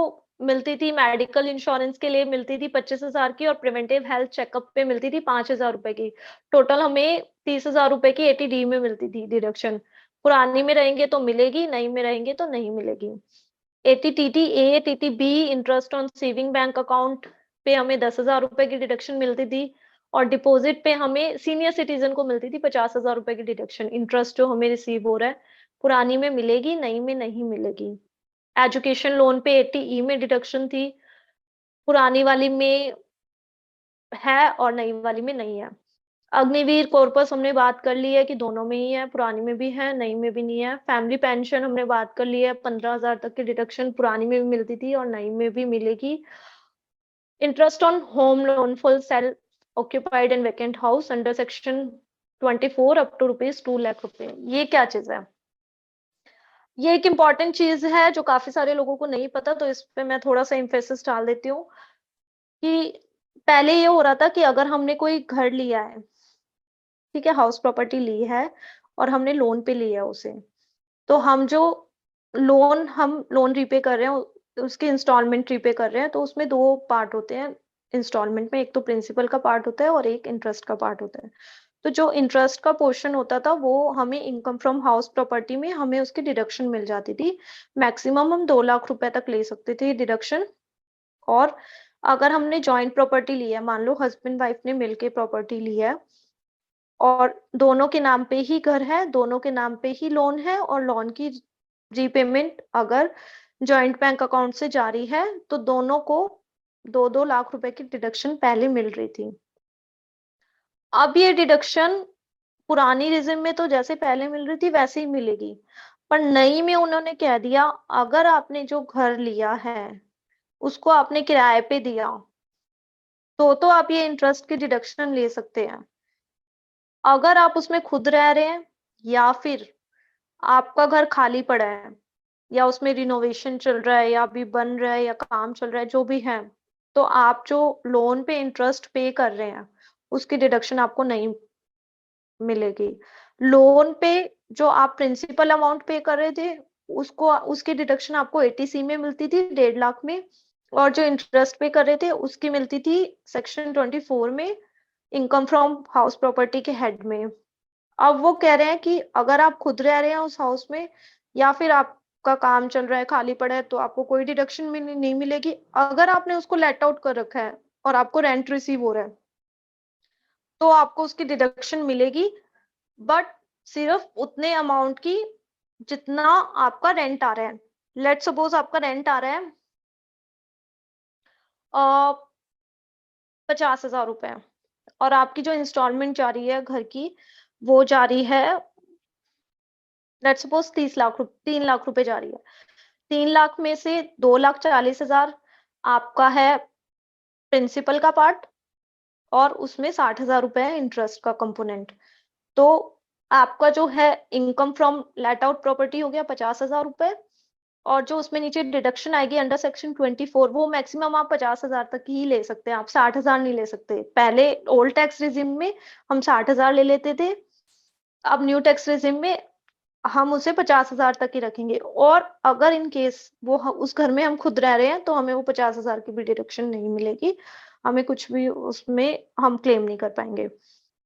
मिलती थी, मेडिकल इंश्योरेंस के लिए मिलती थी 25,000 की, और प्रिवेंटिव हेल्थ चेकअप पे मिलती थी 5,000 रुपए की। टोटल हमें 30,000 रुपए की 80D में मिलती थी डिडक्शन। पुरानी में रहेंगे तो मिलेगी, नई में रहेंगे तो नहीं मिलेगी। 80TTA, TTB interest on saving bank account पे हमें 10,000 रुपए की डिडक्शन मिलती थी, और डिपॉजिट पे हमें सीनियर सिटीजन को मिलती थी 50,000 रुपए की डिडक्शन। इंटरेस्ट जो हमें रिसीव हो रहा है, पुरानी में मिलेगी, नई में नहीं मिलेगी। एजुकेशन लोन पे 80E में डिडक्शन थी, पुरानी वाली में है और नई वाली में नहीं है। अग्निवीर कॉर्पस हमने बात कर ली है कि दोनों में ही है, पुरानी में भी है, नई में भी नहीं है। फैमिली पेंशन हमने बात कर ली है, 15,000 तक की डिडक्शन पुरानी में भी मिलती थी और नई में भी मिलेगी। Interest on home loan for self occupied and vacant house under section 24 up to ₹2 lakh रुपए। ये क्या चीज है? ये एक इम्पॉर्टेंट चीज है जो काफी सारे लोगों को नहीं पता, तो इस पे मैं थोड़ा सा इम्फेसिस डाल देती हूँ कि पहले ये हो रहा था कि अगर हमने कोई घर लिया है, ठीक है, हाउस प्रॉपर्टी ली है और हमने लोन पे लिया है उसे, तो हम लोन रीपे कर रहे हैं, उसके इंस्टॉलमेंट रीपे कर रहे हैं, तो उसमें दो पार्ट होते हैं इंस्टॉलमेंट में। एक तो प्रिंसिपल का पार्ट होता है और एक इंटरेस्ट का पार्ट होता है। तो जो इंटरेस्ट का पोर्शन होता था वो हमें इनकम फ्रॉम हाउस प्रॉपर्टी में हमें उसकी डिडक्शन मिल जाती थी। मैक्सिमम हम 2 लाख रुपए तक ले सकते थे डिडक्शन। और अगर हमने जॉइंट प्रॉपर्टी ली है, मान लो हस्बैंड वाइफ ने मिलके प्रॉपर्टी ली है और दोनों के नाम पे ही घर है, दोनों के नाम पे ही लोन है, और लोन की रीपेमेंट अगर जॉइंट बैंक अकाउंट से जारी है, तो दोनों को 2-2 लाख रुपए की डिडक्शन पहले मिल रही थी। अब ये डिडक्शन पुरानी रिजिम में तो जैसे पहले मिल रही थी वैसे ही मिलेगी, पर नई में उन्होंने कह दिया अगर आपने जो घर लिया है उसको आपने किराए पे दिया तो आप ये इंटरेस्ट की डिडक्शन ले सकते हैं। अगर आप उसमें खुद रह रहे हैं, या फिर आपका घर खाली पड़ा है, या उसमें रिनोवेशन चल रहा है, या अभी बन रहा है, या काम चल रहा है, जो भी है, तो आप जो लोन पे इंटरेस्ट पे कर रहे हैं उसकी डिडक्शन आपको नहीं मिलेगी। लोन पे जो आप प्रिंसिपल अमाउंट पे कर रहे थे उसको उसकी डिडक्शन आपको 80C में मिलती थी 1.5 लाख में, और जो इंटरेस्ट पे कर रहे थे उसकी मिलती थी सेक्शन 24 में इनकम फ्रॉम हाउस प्रॉपर्टी के हेड में। अब वो कह रहे हैं कि अगर आप खुद रह रहे हैं उस हाउस में, या फिर आपका काम चल रहा है, खाली पड़ा है, तो आपको कोई डिडक्शन नहीं मिलेगी। अगर आपने उसको लेट आउट कर रखा है और आपको रेंट रिसीव हो रहा है तो आपको उसकी डिडक्शन मिलेगी, बट सिर्फ उतने अमाउंट की जितना आपका रेंट आ रहा है। लेट सपोज आपका रेंट आ रहा है 50,000 रुपए, और आपकी जो इंस्टॉलमेंट जा रही है घर की वो जा रही है, लेट सपोज 3 लाख रुपए जा रही है। 3 लाख में से 2,40,000 आपका है प्रिंसिपल का पार्ट, और उसमें 60,000 रुपए है इंटरेस्ट का कंपोनेंट। तो आपका जो है income from let out property हो गया 50,000 रुपए, और जो उसमें नीचे डिडक्शन आएगी अंडर सेक्शन 24, वो मैक्सिमम आप 50,000 तक ही ले सकते हैं, आप 60,000 नहीं ले सकते। पहले ओल्ड टैक्स रिजिम में हम 60,000 ले लेते थे, अब न्यू टैक्स रिजिम में हम उसे 50,000 तक ही रखेंगे। और अगर इन केस वो उस घर में हम खुद रह रहे हैं तो हमें वो 50,000 की भी डिडक्शन नहीं मिलेगी, हमें कुछ भी उसमें हम क्लेम नहीं कर पाएंगे।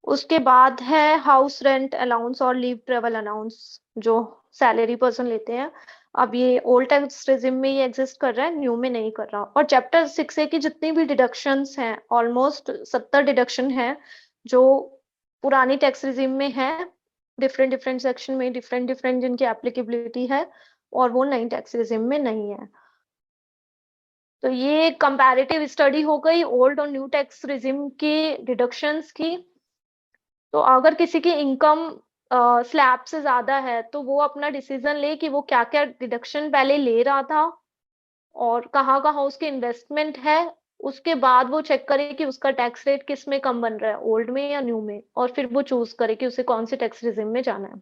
उसके बाद है हाउस रेंट अलाउंस और लीव ट्रेवल अलाउंस, जो सैलरी पर्सन लेते हैं। अब ये ओल्ड टैक्स रेजिम में ये एग्जिस्ट कर रहा है, न्यू में नहीं कर रहा। और चैप्टर 6A की जितनी भी डिडक्शंस हैं, ऑलमोस्ट 70 डिडक्शन है जो पुरानी टैक्स रेजिम में है, डिफरेंट डिफरेंट सेक्शन में डिफरेंट डिफरेंट जिनकी एप्लीकेबिलिटी है, और वो नई टैक्स रेजिम में नहीं है। तो ये कंपैरेटिव स्टडी हो गई ओल्ड और न्यू टैक्स रिजिम की डिडक्शंस की। तो अगर किसी की इनकम स्लैब से ज़्यादा है, तो वो अपना डिसीज़न ले कि वो क्या-क्या डिडक्शन पहले ले रहा था और कहाँ-कहाँ उसकी इन्वेस्टमेंट है। उसके बाद वो चेक करे कि उसका टैक्स रेट किस में कम बन रहा है, ओल्ड में या न्यू में, और फिर वो चूज़ करे कि उसे कौन से टैक्स रेजिम में जाना है।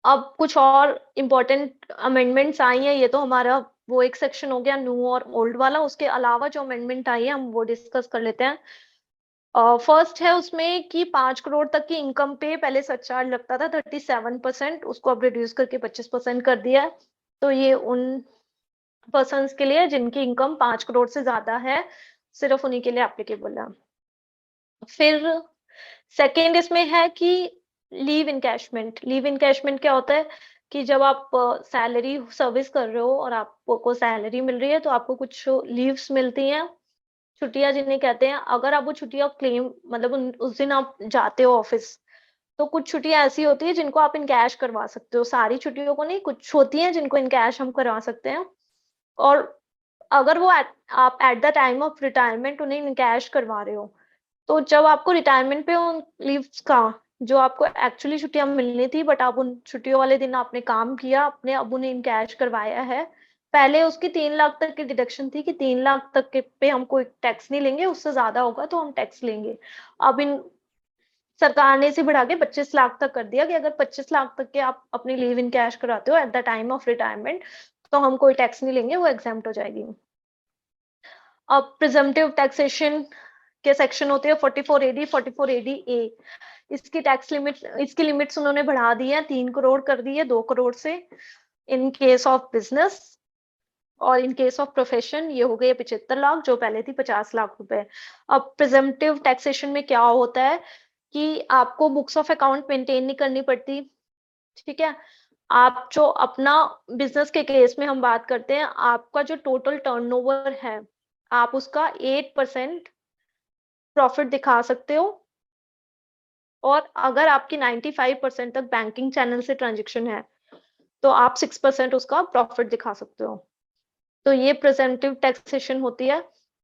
अब कुछ और इम्पोर्टेंट अमेंडमेंट्स आई हैं, ये तो हमारा वो एक सेक्शन हो गया न्यू और ओल्ड वाला। उसके अलावा जो अमेंडमेंट आई है, हम वो डिस्कस कर लेते हैं। फर्स्ट है उसमें कि 5 करोड़ तक की इनकम पे पहले सरचार्ज लगता था 37%, उसको अब रिड्यूस करके 25% कर दिया है। तो ये उन पर्सन्स के लिए जिनकी इनकम 5 करोड़ से ज़्यादा है, सिर्फ़ उन्हीं के लिए एप्लीकेबल है। फिर सेकंड इसमें है कि लीव एनकैशमेंट। लीव एनकैशमेंट क्या होता है कि जब आप सैलरी सर्विस कर रहे हो और आपको सैलरी मिल रही है, तो आपको कुछ लीव्स मिलती हैं, छुट्टियाँ जिन्हें कहते हैं। अगर आप वो छुट्टियाँ क्लेम मतलब उन उस दिन आप जाते हो ऑफ़िस, तो कुछ छुट्टियाँ ऐसी होती हैं जिनको आप इन कैश करवा सकते हो। सारी छुट्टियों को नहीं, कुछ होती हैं जिनको इन कैश हम करवा सकते हैं। और अगर वो आप at the time of retirement उन्हें इन कैश करवा रहे हो, तो जब आपको रिटायरमेंट पे उन लीव्स का जो आपको एक्चुअली छुट्टियाँ मिलनी थी, बट आप उन छुट्टियों वाले दिन आपने काम किया, आपने अब उन्हें इन कैश करवाया है। पहले उसकी 3 लाख तक की डिडक्शन थी कि 3 लाख तक के पे हम कोई टैक्स नहीं लेंगे, उससे ज़्यादा होगा तो हम टैक्स लेंगे। अब इन सरकार ने इसे बढ़ा के 25 लाख तक कर दिया कि अगर 25 लाख तक के आप अपनी लीव इन कैश कराते हो at the time of retirement, तो हम कोई टैक्स नहीं लेंगे, वो एग्ज़ेम्प्ट हो जाएगी। अब प्रिज़म्पटिव टैक्सेशन के सेक्शन होते हैं 44 एडी, 44 एडी ए। इसकी लिमिट्स उन्होंने बढ़ा दी है, 3 करोड़ कर दी है 2 करोड़ से इन केस ऑफ बिज़नेस, और इन केस ऑफ प्रोफेशन ये हो गई है 75 लाख, जो पहले थी 50 लाख रुपए। अब प्रिज़म्पटिव टैक्सेशन में क्या होता है कि आपको बुक्स ऑफ अकाउंट मेंटेन नहीं करनी पड़ती, ठीक है? आप जो अपना बिज़नेस के केस में हम बात करते हैं, आपका जो टोटल टर्नओवर है, आप उसका 8% प्रॉफिट दिखा सकते हो, और अगर आपकी 95% तक बैंकिंग चैनल से ट्रांज़ैक्शन है, तो आप 6% उसका प्रॉफिट दिखा सकते हो। तो ये प्रिज़म्पटिव टैक्सेशन होती है।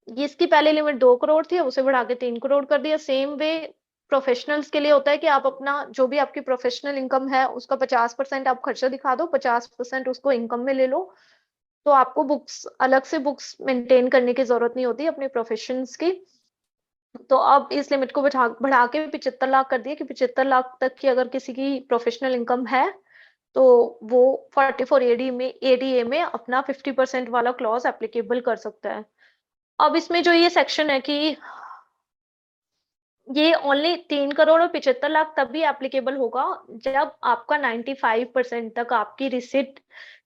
ये इसकी पहले लिमिट 2 करोड़ थी, अब उसे बढ़ा के 3 करोड़ कर दिया। सेम वे प्रोफेशनल्स के लिए होता है कि आप अपना जो भी आपकी प्रोफेशनल इनकम है, उसका 50% आप खर्चा दिखा दो, 50% उसको इनकम में ले लो। तो आपको अलग से बुक्स मेंटेन करने की ज़रूरत नहीं होती अपने प्रोफेशंस की। तो अब इस लिमिट को बढ़ा के 75 लाख कर दिया कि 75 लाख तक की अगर किसी की प्रोफेशनल इनकम है, तो वो 44 एडीए में अपना 50% वाला क्लॉज़ एप्लीकेबल कर सकता है। अब इसमें जो ये सेक्शन है कि ये ओनली 3 करोड़ और 75 लाख तभी एप्लीकेबल होगा जब आपका 95% तक आपकी रिसीट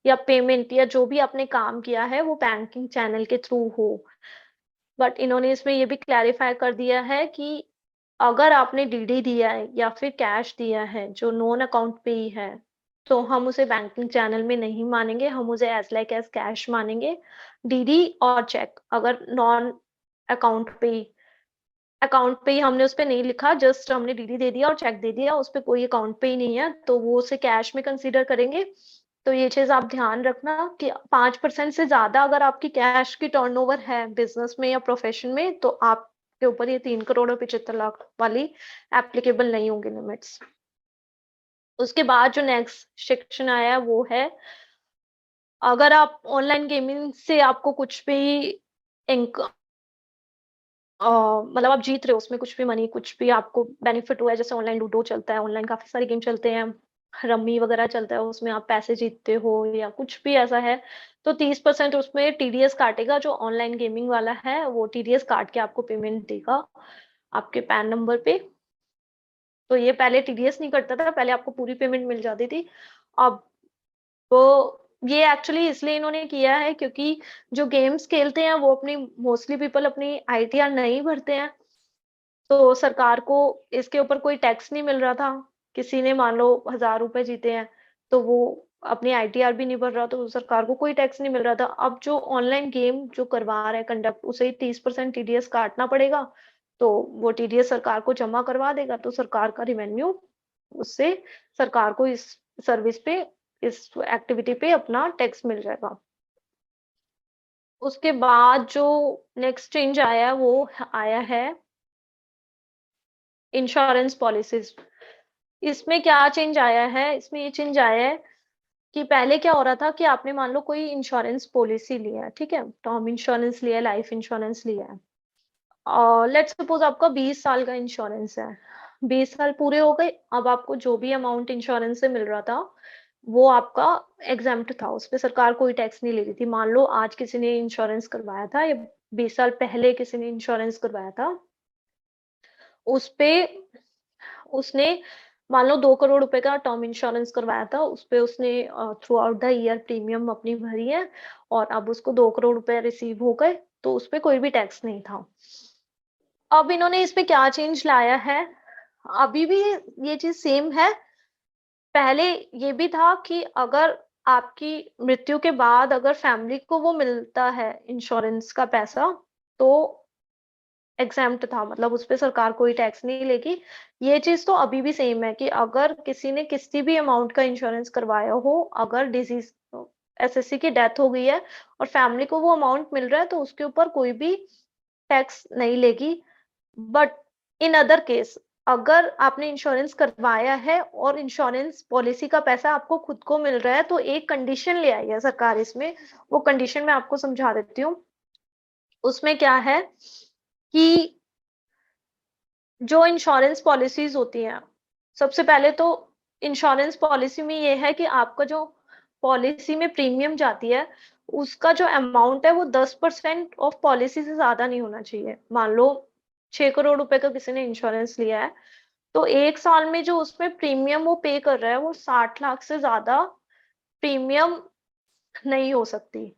या पेमेंट या जो भी आपने काम किया है वो बैंकिंग चैनल के थ्रू हो। बट इन्होंने इसमें ये भी क्लैरिफाई कर दिया है कि अगर आपने डीडी दिया है या फिर कैश दिया है जो नॉन अकाउंट पे ही है, तो हम उसे बैंकिंग चैनल में नहीं मानेंगे, हम उसे एज़ लाइक एज़ कैश मानेंगे। डीडी और चेक अगर नॉन अकाउंट पे ही हमने उसपे नहीं लिखा, जस्ट हमने डीडी दे दिया और चेक दे दिया, उसपे कोई अकाउंट पे ही नहीं है, तो वो उसे कैश में कंसीडर करेंगे। तो ये चीज़ आप ध्यान रखना कि 5% से ज़्यादा अगर आपकी कैश की टर्नओवर है बिज़नेस में या प्रोफ़ेशन में, तो आपके ऊपर ये 3 करोड़ और 75 लाख वाली एप्लीकेबल नहीं होंगी लिमिट्स। उसके बाद जो नेक्स्ट सेक्शन आया है वो है, अगर आप ऑनलाइन गेमिंग से आपको कुछ भी इंक मतलब आप जीत रहे हो उसमें कुछ भी मनी, कुछ भी आपको बेनिफिट हुआ है, जैसे ऑनलाइन लूडो चलता है, ऑनलाइन काफ़ी सारे गेम चलते हैं, रम्मी वगैरह चलता है, उसमें आप पैसे जीतते हो या कुछ भी ऐसा है, तो 30% उसमें टीडीएस काटेगा। जो ऑनलाइन गेमिंग वाला है, वो टीडीएस काट के आपको पेमेंट देगा, आपके पैन नंबर पे। तो ये पहले टीडीएस नहीं कटता था, पहले आपको पूरी पेमेंट मिल जाती थी। अब वो ये एक्चुअली इसलिए इन्होंने किया है क्योंकि जो गेम्स खेलते हैं वो अपनी मोस्टली पीपल अपनी आईटीआर नहीं भरते हैं। तो सरकार को इसके ऊपर कोई टैक्स नहीं मिल रहा था। किसी ने मान लो ₹1000 जीते हैं, तो वो अपनी आईटीआर भी नहीं भर रहा, तो सरकार को कोई टैक्स नहीं मिल रहा था। अब जो ऑनलाइन गेम जो करवा रहा है कंडक्ट, उसे 30% टीडीएस काटना पड़ेगा, तो वो टीडीएस सरकार को जमा करवा देगा, तो सरकार का रेवेन्यू उससे सरकार को इस सर्विस पे, इस एक्टिविटी पे अपना टैक्स मिल जाएगा। उसके बाद जो नेक्स्ट चेंज आया वो आया है इंश्योरेंस पॉलिसीज। इसमें क्या चेंज आया है, इसमें ये चेंज आया है कि पहले क्या हो रहा था कि आपने मान लो कोई इंश्योरेंस पॉलिसी लिया है, ठीक है, टर्म इंश्योरेंस लिया है, लाइफ इंश्योरेंस लिया है, और लेट्स सपोज आपका 20 साल का इंश्योरेंस है, 20 साल पूरे हो गए, अब आपको जो भी अमाउंट इंश्योरेंस से मिल रहा था वो आपका एग्जेम्प्ट था, उस पर सरकार कोई टैक्स नहीं ले रही थी। मान लो आज किसी ने इंश्योरेंस करवाया था या 20 साल पहले किसी ने इंश्योरेंस करवाया था, उस पे उसने मान लो 2 करोड़ रुपए का टर्म इंश्योरेंस करवाया था, उस पे उसने through out the year premium अपनी भरी है और अब उसको 2 करोड़ रुपए रिसीव हो गए, तो उस पे कोई भी टैक्स नहीं था। अब इन्होंने इस पे क्या चेंज लाया है, अभी भी ये चीज सेम है। पहले ये भी था कि अगर आपकी मृत्यु के बाद अगर फैमिली को वो मिलता है इंश्योरेंस का पैसा, तो एग्जेम्प्ट था, मतलब उस पे सरकार कोई टैक्स नहीं लेगी। ये चीज तो अभी भी सेम है कि अगर किसी ने किसी भी अमाउंट का इंश्योरेंस करवाया हो, अगर डिजीज एसएससी की डेथ हो गई है और फैमिली को वो अमाउंट मिल रहा है, तो उसके ऊपर कोई भी टैक्स नहीं लेगी। बट इन अदर केस, अगर आपने इंश्योरेंस करवाया है और इंश्योरेंस पॉलिसी का पैसा आपको खुद को मिल रहा है, तो एक कंडीशन ले आई है सरकार इसमें, वो कंडीशन मैं आपको समझा देती हूँ। उसमें क्या है कि जो इंश्योरेंस पॉलिसीज होती हैं, सबसे पहले तो इंश्योरेंस पॉलिसी में ये है कि आपका जो पॉलिसी में प्रीमियम जाती है, उसका जो अमाउंट है वो 10% ऑफ पॉलिसी से ज्यादा नहीं होना चाहिए। मान लो 6 करोड़ रुपए का किसी ने इंश्योरेंस लिया है, तो 1 साल में जो उसमें प्रीमियम वो पे कर रहा है वो 60 लाख से ज्यादा प्रीमियम नहीं हो सकती।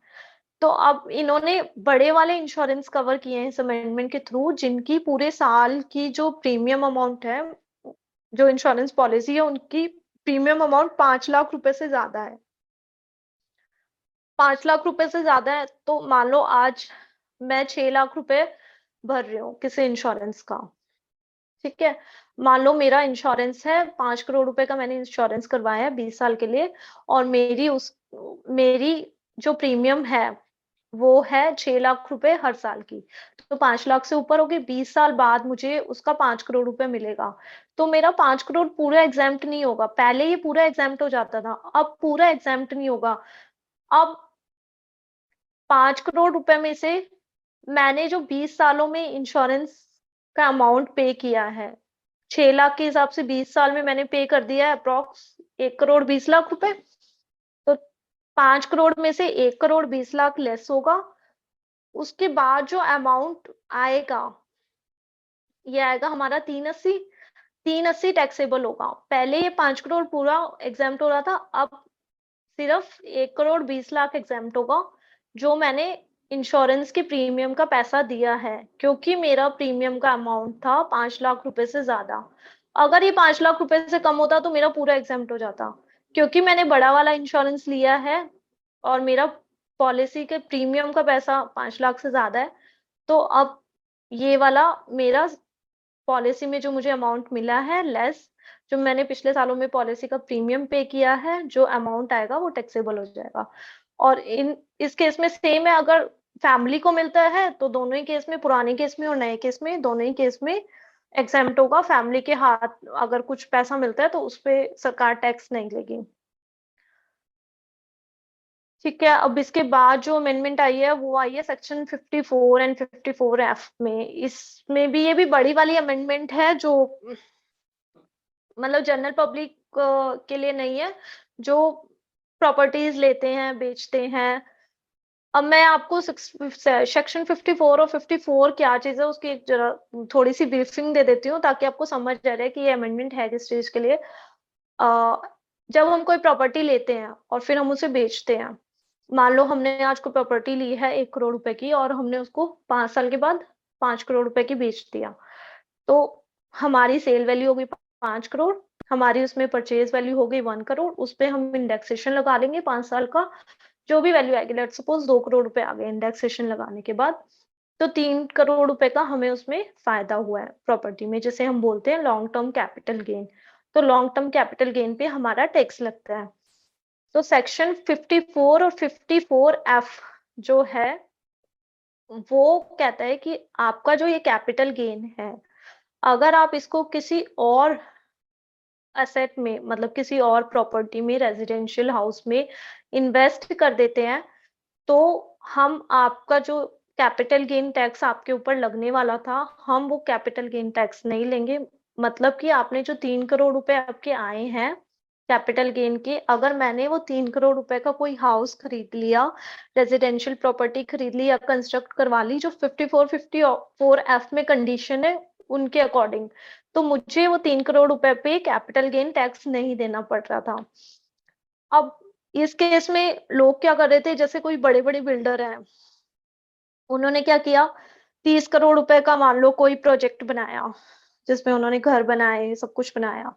तो अब इन्होंने बड़े वाले इंश्योरेंस कवर किए हैं इस अमेंडमेंट के थ्रू, जिनकी पूरे साल की जो प्रीमियम अमाउंट है, जो इंश्योरेंस पॉलिसी है उनकी प्रीमियम अमाउंट 5 लाख रुपए से ज्यादा है। 5 लाख रुपए से ज्यादा है, तो मान लो आज मैं 6 लाख रुपए भर रही हूँ किसी इंश्योरेंस का, ठीक है, मान लो मेरा इंश्योरेंस है 5 करोड़ रुपए का, मैंने इंश्योरेंस करवाया है 20 साल के लिए, और मेरी जो प्रीमियम है वो है 6 लाख रुपए हर साल की। तो 5 लाख से ऊपर होगी, 20 साल बाद मुझे उसका 5 करोड़ रुपए मिलेगा। तो मेरा 5 करोड़ पूरा एग्जाम्प्ट नहीं होगा, पहले ये पूरा एग्जाम्प्ट हो जाता था, अब पूरा एग्जाम्प्ट नहीं होगा। अब 5 करोड़ रुपए में से मैंने जो 20 सालों में इंश्योरेंस का अमाउंट पे किया है, 6 लाख के हिसाब से 20 साल में मैंने पे कर दिया है अप्रोक्स 1 करोड़ 20 लाख रुपए। तो 5 करोड़ में से 1 करोड़ 20 लाख लेस होगा, उसके बाद जो अमाउंट आएगा ये आएगा हमारा 380। 380 टैक्सेबल होगा। पहले ये 5 करोड़ पूरा एग्जाम्प्ट हो रहा था, अब सिर्फ 1 करोड़ 20 लाख एग्जाम्प्ट होगा, जो मैंने इंश्योरेंस के प्रीमियम का पैसा दिया है, क्योंकि मेरा प्रीमियम का अमाउंट था 5 लाख रुपए से ज्यादा। अगर ये 5 लाख रुपए से कम होता तो मेरा पूरा एग्जाम्प्ट हो जाता, क्योंकि मैंने बड़ा वाला इंश्योरेंस लिया है और मेरा पॉलिसी के प्रीमियम का पैसा 5 लाख से ज्यादा है। तो अब ये वाला मेरा पॉलिसी में जो मुझे अमाउंट मिला है लेस, जो मैंने पिछले सालों में पॉलिसी का प्रीमियम पे किया है, जो अमाउंट आएगा वो टैक्सेबल हो जाएगा। और इस केस में सेम है, अगर फैमिली को मिलता है तो दोनों ही केस में, पुराने केस में और नए केस में, दोनों ही केस में एग्जेम्प्ट होगा। फैमिली के हाथ अगर कुछ पैसा मिलता है तो उस पे सरकार टैक्स नहीं लेगी। ठीक है, अब इसके बाद जो अमेंडमेंट आई है वो आई है सेक्शन 54 एंड 54F में। इसमें भी ये भी बड़ी वाली अमेंडमेंट है, जो मतलब जनरल पब्लिक के लिए नहीं है, जो प्रॉपर्टीज लेते हैं बेचते हैं। अब मैं आपको सेक्शन 54 और 54 क्या चीज है उसकी एक जरा थोड़ी सी ब्रीफिंग दे देती हूँ, ताकि आपको समझ आ रहा है कि ये अमेंडमेंट है किस चीज के लिए। जब हम कोई प्रॉपर्टी लेते हैं और फिर हम उसे बेचते हैं, मान लो हमने आज को प्रॉपर्टी ली है 1 करोड़ रुपए की और हमने उसको 5 साल के बाद 5 करोड़ रुपए की बेच दिया, तो हमारी सेल वैल्यू होगी 5 करोड़, हमारी उसमें परचेज वैल्यू हो गई 1 करोड़, उस पर हम इंडेक्सेशन लगा लेंगे 5 साल का, जो भी वैल्यू आएगी, लेट्स सपोज 2 करोड़ रुपए आ गए इंडेक्सेशन लगाने के बाद, तो 3 करोड़ रुपए का हमें उसमें फायदा हुआ है प्रॉपर्टी में, जिसे हम बोलते हैं लॉन्ग टर्म कैपिटल गेन। तो लॉन्ग टर्म कैपिटल गेन पे हमारा टैक्स लगता है। तो सेक्शन 54 और 54F जो है वो कहता है कि आपका जो ये कैपिटल गेन है, अगर आप इसको किसी और एसेट में मतलब किसी और प्रॉपर्टी में, रेजिडेंशियल हाउस में इन्वेस्ट कर देते हैं, तो हम आपका जो कैपिटल गेन टैक्स आपके ऊपर लगने वाला था, हम वो कैपिटल गेन टैक्स नहीं लेंगे। मतलब कि आपने जो 3 करोड़ रुपए आपके आए हैं कैपिटल गेन के, अगर मैंने वो 3 करोड़ रुपए का कोई हाउस खरीद लिया, रेजिडेंशियल प्रॉपर्टी खरीद ली या कंस्ट्रक्ट करवा ली जो 54 एफ में कंडीशन है उनके अकॉर्डिंग, तो मुझे वो 3 करोड़ रुपए पे कैपिटल गेन टैक्स नहीं देना पड़ रहा था। अब इस केस में लोग क्या कर रहे थे, जैसे कोई बड़े-बड़े बिल्डर हैं, उन्होंने क्या किया, 30 करोड़ रुपए का मान लो कोई प्रोजेक्ट बनाया, जिसमें उन्होंने घर बनाए, सब कुछ बनाया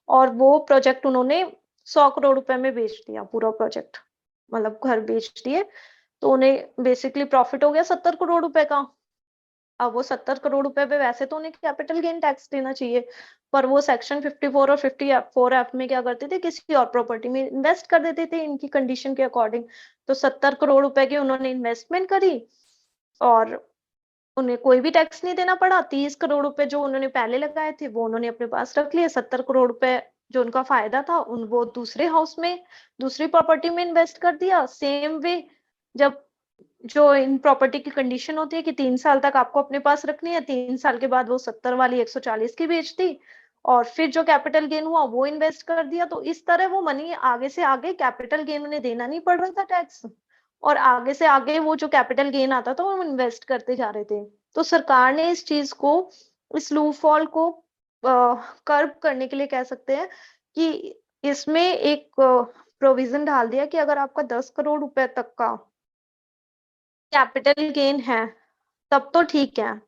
और वो प्रोजेक्ट उन्होंने 100 करोड़ रुपए में बेच दिया पूरा प्रोजेक्ट, मतलब घर बेच दिए, तो उन्हें बेसिकली प्रॉफिट हो गया 70 करोड़ रुपए का। अब वो 70 करोड़ रुपए पे वैसे तो उन्हें कैपिटल गेन टैक्स देना चाहिए, पर वो सेक्शन 54 और 54 एफ में क्या करते थे, किसी और प्रॉपर्टी में इन्वेस्ट कर देते थे इनकी कंडीशन के अकॉर्डिंग। तो 70 करोड़ रुपए की उन्होंने इन्वेस्टमेंट करी और उन्हें कोई भी टैक्स नहीं देना पड़ा। 30 करोड़ रुपए जो उन्होंने पहले लगाए थे, वो उन्होंने अपने पास रख लिए। 70 करोड़ रुपए जो उनका फायदा था, उन वो दूसरे हाउस में, दूसरी प्रॉपर्टी में इन्वेस्ट कर दिया। सेम वे जब जो इन प्रॉपर्टी की कंडीशन होती है कि 3 साल तक आपको अपने पास रखनी है, 3 साल के बाद वो 70 वाली 140 की बेच दी और फिर जो कैपिटल गेन हुआ वो इन्वेस्ट कर दिया। तो इस तरह वो मनी आगे से आगे कैपिटल गेन उन्हें देना नहीं पड़ रहा था टैक्स और आगे से आगे वो जो कैपिटल गेन आता था वो इन्वेस्ट करते जा रहे थे। तो सरकार ने इस चीज को, इस लूपहॉल को कर्ब करने के लिए कह सकते हैं कि इसमें एक प्रोविजन डाल दिया कि अगर आपका 10 करोड़ रुपए तक का कैपिटल गेन है, तब तो ठीक है।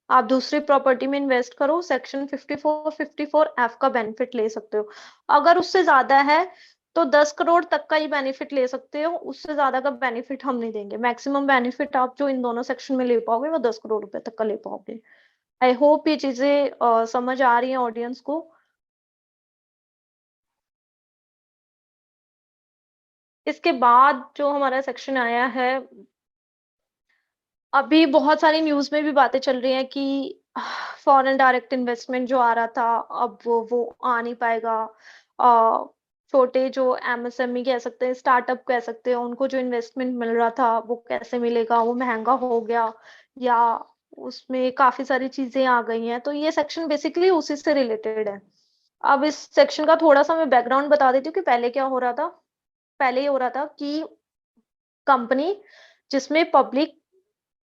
आप दूसरी प्रॉपर्टी में इन्वेस्ट करो, सेक्शन 54 एफ का बेनिफिट ले सकते हो। अगर उससे ज्यादा है तो 10 करोड़ तक का ही बेनिफिट ले सकते हो, उससे ज्यादा का बेनिफिट हम नहीं देंगे। मैक्सिमम बेनिफिट आप जो इन दोनों सेक्शन में ले पाओगे वो 10 करोड़ रुपए तक का ले पाओगे। आई होप ये चीजें समझ आ रही हैं ऑडियंस को। इसके बाद जो हमारा सेक्शन आया है, अभी बहुत सारी न्यूज में भी बातें चल रही हैं कि फॉरेन डायरेक्ट इन्वेस्टमेंट जो आ रहा था, अब वो आ नहीं पाएगा। छोटे जो एमएसएमई कह सकते हैं, स्टार्टअप कह सकते हैं, उनको जो इन्वेस्टमेंट मिल रहा था वो कैसे मिलेगा, वो महंगा हो गया या उसमें काफी सारी चीजें आ गई हैं। तो ये सेक्शन बेसिकली उसी से रिलेटेड है। अब इस सेक्शन का थोड़ा सा मैं बैकग्राउंड बता देती हूँ कि पहले क्या हो रहा था। पहले ये हो रहा था कि कंपनी जिसमें पब्लिक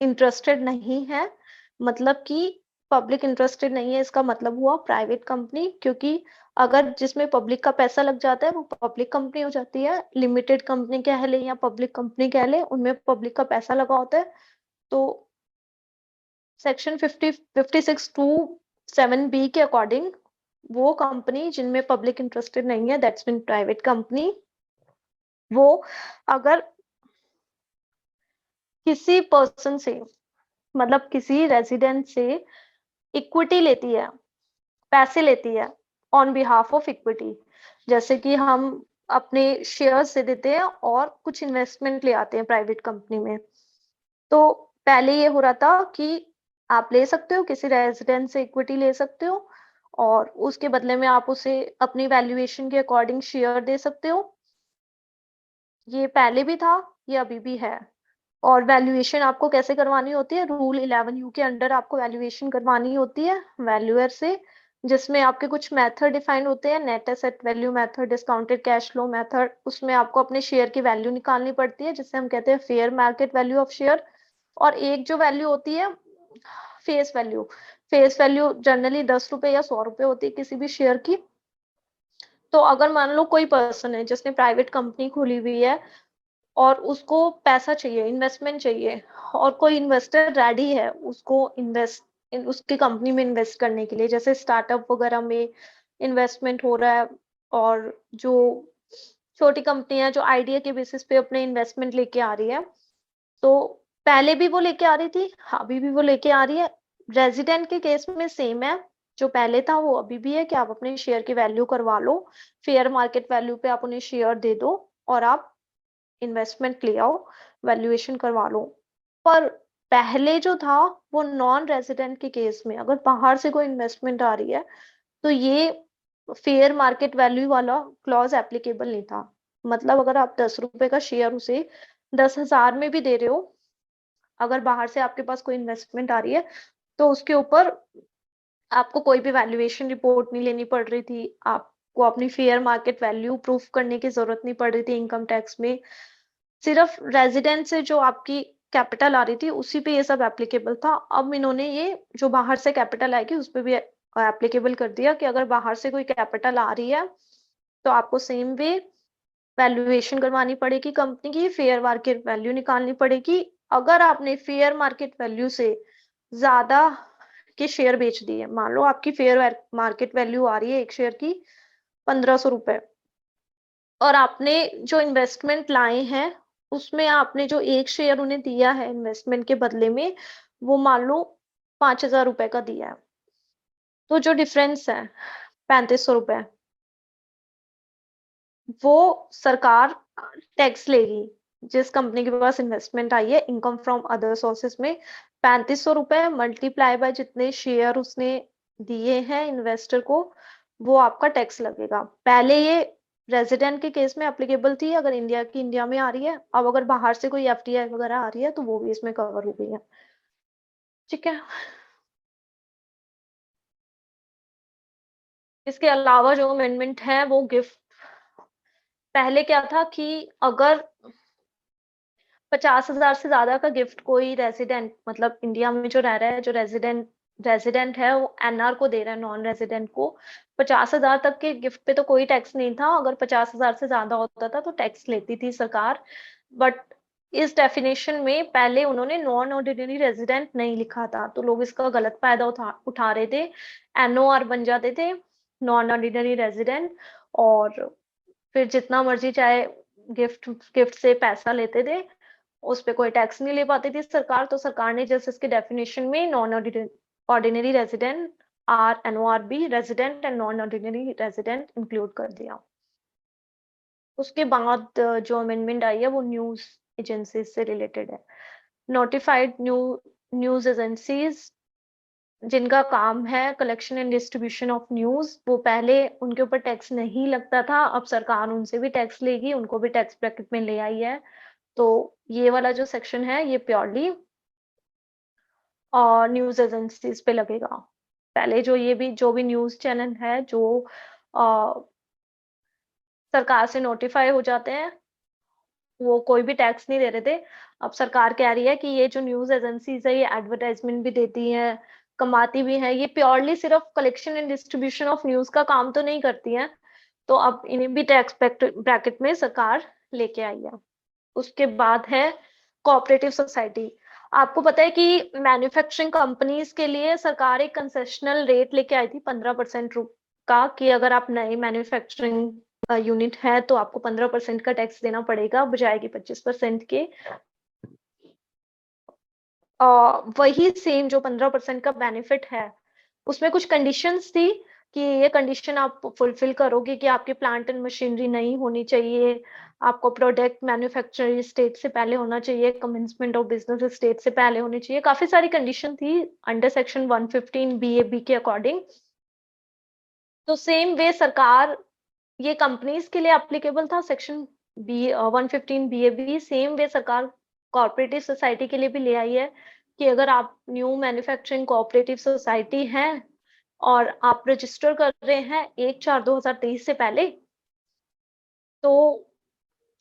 इंटरेस्टेड नहीं है, मतलब कि पब्लिक इंटरेस्टेड नहीं है, इसका मतलब हुआ प्राइवेट कंपनी, क्योंकि अगर जिसमें पब्लिक का पैसा लग जाता है वो पब्लिक कंपनी हो जाती है। लिमिटेड कंपनी कह ले या पब्लिक कंपनी कह ले, उनमें पब्लिक का पैसा लगा होता है। तो सेक्शन 56(2)(7)(b) के अकॉर्डिंग वो कंपनी जिनमें पब्लिक इंटरेस्टेड नहीं है, दैट्स मीन प्राइवेट कंपनी, वो अगर किसी पर्सन से, मतलब किसी रेजिडेंट से इक्विटी लेती है, पैसे लेती है ऑन बिहाफ ऑफ इक्विटी, जैसे कि हम अपने शेयर से देते हैं और कुछ इन्वेस्टमेंट ले आते हैं प्राइवेट कंपनी में। तो पहले ये हो रहा था कि आप ले सकते हो, किसी रेजिडेंट से इक्विटी ले सकते हो और उसके बदले में आप उसे अपनी वैल्यूएशन के अकॉर्डिंग शेयर दे सकते हो। ये पहले भी था, ये अभी भी है। और वैल्यूएशन आपको कैसे करवानी होती है, रूल 11U के अंडर आपको वैल्यूएशन करवानी होती है वैल्यूअर से, जिसमें आपके कुछ मेथड डिफाइंड होते हैं, net asset value method, discounted cash flow method. उसमें आपको अपने शेयर की वैल्यू निकालनी पड़ती है, जिसे हम कहते हैं fair market value of share. और एक जो वैल्यू होती है face value, face value generally 10 रुपए या 100 रुपए होती है किसी भी शेयर की। तो अगर मान लो कोई पर्सन है जिसने प्राइवेट कंपनी खोली हुई है और उसको पैसा चाहिए, इन्वेस्टमेंट चाहिए, और कोई इन्वेस्टर रेडी है उसको उसकी कंपनी में इन्वेस्ट करने के लिए, जैसे स्टार्टअप वगैरह में इन्वेस्टमेंट हो रहा है, और जो छोटी कंपनियां जो आइडिया के बेसिस पे अपने इन्वेस्टमेंट लेके आ रही है, तो पहले भी वो लेके आ रही थी, अभी भी वो लेके आ रही है। रेजिडेंट के केस में सेम है, जो पहले था वो अभी भी है कि आप अपने शेयर की वैल्यू करवा लो, फेयर मार्केट वैल्यू पे आप उन्हें शेयर दे दो और आप इन्वेस्टमेंट ले आओ, वैल्यूएशन करवा लो। पर पहले जो था वो नॉन रेजिडेंट के केस में अगर बाहर से कोई इन्वेस्टमेंट आ रही है तो ये फेयर मार्केट वैल्यू वाला क्लॉज एप्लीकेबल नहीं था। मतलब अगर आप 10 रुपए का शेयर उसे 10,000 में भी दे रहे हो, अगर बाहर से आपके पास कोई इन्वेस्टमेंट आ रही है तो उसके ऊपर आपको कोई भी वैल्यूएशन रिपोर्ट नहीं लेनी पड़ रही थी, आपको अपनी फेयर मार्केट वैल्यू प्रूफ करने की जरूरत नहीं पड़ रही थी इनकम टैक्स में। सिर्फ रेजिडेंट से जो आपकी कैपिटल आ रही थी उसी पे ये सब एप्लीकेबल था। अब इन्होंने ये जो बाहर से कैपिटल आएगी उस पे भी एप्लीकेबल कर दिया कि अगर बाहर से कोई कैपिटल आ रही है तो आपको सेम वे वैल्यूएशन करवानी पड़ेगी कंपनी की, फेयर मार्केट वैल्यू निकालनी पड़ेगी। अगर आपने फेयर मार्केट वैल्यू से ज्यादा के शेयर बेच दिए, मान लो आपकी फेयर मार्केट वैल्यू आ रही है एक शेयर की 1,500 रुपए और आपने जो इन्वेस्टमेंट लाए हैं उसमें आपने जो एक शेयर उन्हें दिया है इन्वेस्टमेंट के बदले में वो मान लो 5,000 रुपए का दिया है, तो जो डिफरेंस है 3,500 रुपए वो सरकार टैक्स लेगी। जिस कंपनी के पास इन्वेस्टमेंट आई है इनकम फ्रॉम अदर सोर्सेस में 3,500 रुपए मल्टीप्लाई बाय जितने शेयर उसने दिए हैं इन्वेस्टर को वो आपका टैक्स लगेगा। पहले ये रेजिडेंट के केस में एप्लीकेबल थी अगर इंडिया की इंडिया में आ रही है, अब अगर बाहर से कोई एफडीआई वगैरह आ रही है तो वो भी इसमें कवर हो गई है। ठीक है। इसके अलावा जो अमेंडमेंट है वो गिफ्ट, पहले क्या था कि अगर 50,000 से ज्यादा का गिफ्ट कोई रेजिडेंट मतलब इंडिया में जो रह रहा है जो रेजिडेंट है वो एनआर को दे रहा है नॉन रेजिडेंट को, 50,000 तक के गिफ्ट पे तो कोई टैक्स नहीं था। अगर 50,000 से ज्यादा होता था तो टैक्स लेती थी सरकार। बट इस डेफिनेशन में पहले उन्होंने नॉन ऑर्डिनरी रेजिडेंट नहीं लिखा था तो लोग इसका गलत फायदा उठा रहे थे, एनओआर बन जाते थे नॉन ऑर्डिनरी रेजिडेंट, और फिर जितना मर्जी चाहे गिफ्ट गिफ्ट से पैसा लेते थे, उस पे कोई टैक्स नहीं ले पाती थी सरकार। तो सरकार ने जस्ट इसके डेफिनेशन में non ordinary resident RNORB resident and non ordinary resident include कर दिया। उसके बाद जो अमेंडमेंट आई है वो न्यूज एजेंसीज से रिलेटेड है। नोटिफाइड न्यूज एजेंसीज जिनका काम है collection and distribution of news, वो पहले उनके ऊपर टैक्स नहीं लगता था, अब सरकार उनसे भी टैक्स लेगी, उनको भी टैक्स ब्रैकेट में ले आई है। तो ये वाला जो सेक्शन है ये प्योरली और न्यूज एजेंसीज पे लगेगा। पहले जो भी न्यूज चैनल है जो सरकार से नोटिफाई हो जाते हैं वो कोई भी टैक्स नहीं दे रहे थे। अब सरकार कह रही है कि ये जो न्यूज एजेंसीज है ये एडवर्टाइजमेंट भी देती हैं, कमाती भी हैं, ये प्योरली सिर्फ collection and distribution of news का काम तो नहीं करती हैं, तो अब इन्हें भी टैक्स ब्रैकेट में सरकार लेके आई है। उसके बाद है कोऑपरेटिव सोसाइटी। आपको पता है कि मैन्युफैक्चरिंग कंपनीज के लिए सरकार एक कंसेशनल रेट लेके आई थी 15% का, कि अगर आप नए मैन्युफैक्चरिंग यूनिट है तो आपको 15% का टैक्स देना पड़ेगा बजाय कि 25% के। वही सेम जो 15% का बेनिफिट है उसमें कुछ कंडीशंस थी कि ये कंडीशन आप फुलफिल करोगे कि आपके प्लांट एंड मशीनरी नहीं होनी चाहिए, आपको प्रोडक्ट मैन्युफैक्चरिंग स्टेट से पहले होना चाहिए, कमेंसमेंट ऑफ बिजनेस स्टेट से पहले होनी चाहिए, काफी सारी कंडीशन थी अंडर सेक्शन 115 BAB के अकॉर्डिंग। तो सेम वे सरकार ये कंपनीज के लिए एप्लीकेबल था सेक्शन 115 BAB, सेम वे सरकार कोऑपरेटिव सोसाइटी के लिए भी ले आई है कि अगर आप न्यू मैन्युफैक्चरिंग कोऑपरेटिव सोसाइटी हैं और आप रजिस्टर कर रहे हैं 1/4/2023 से पहले, तो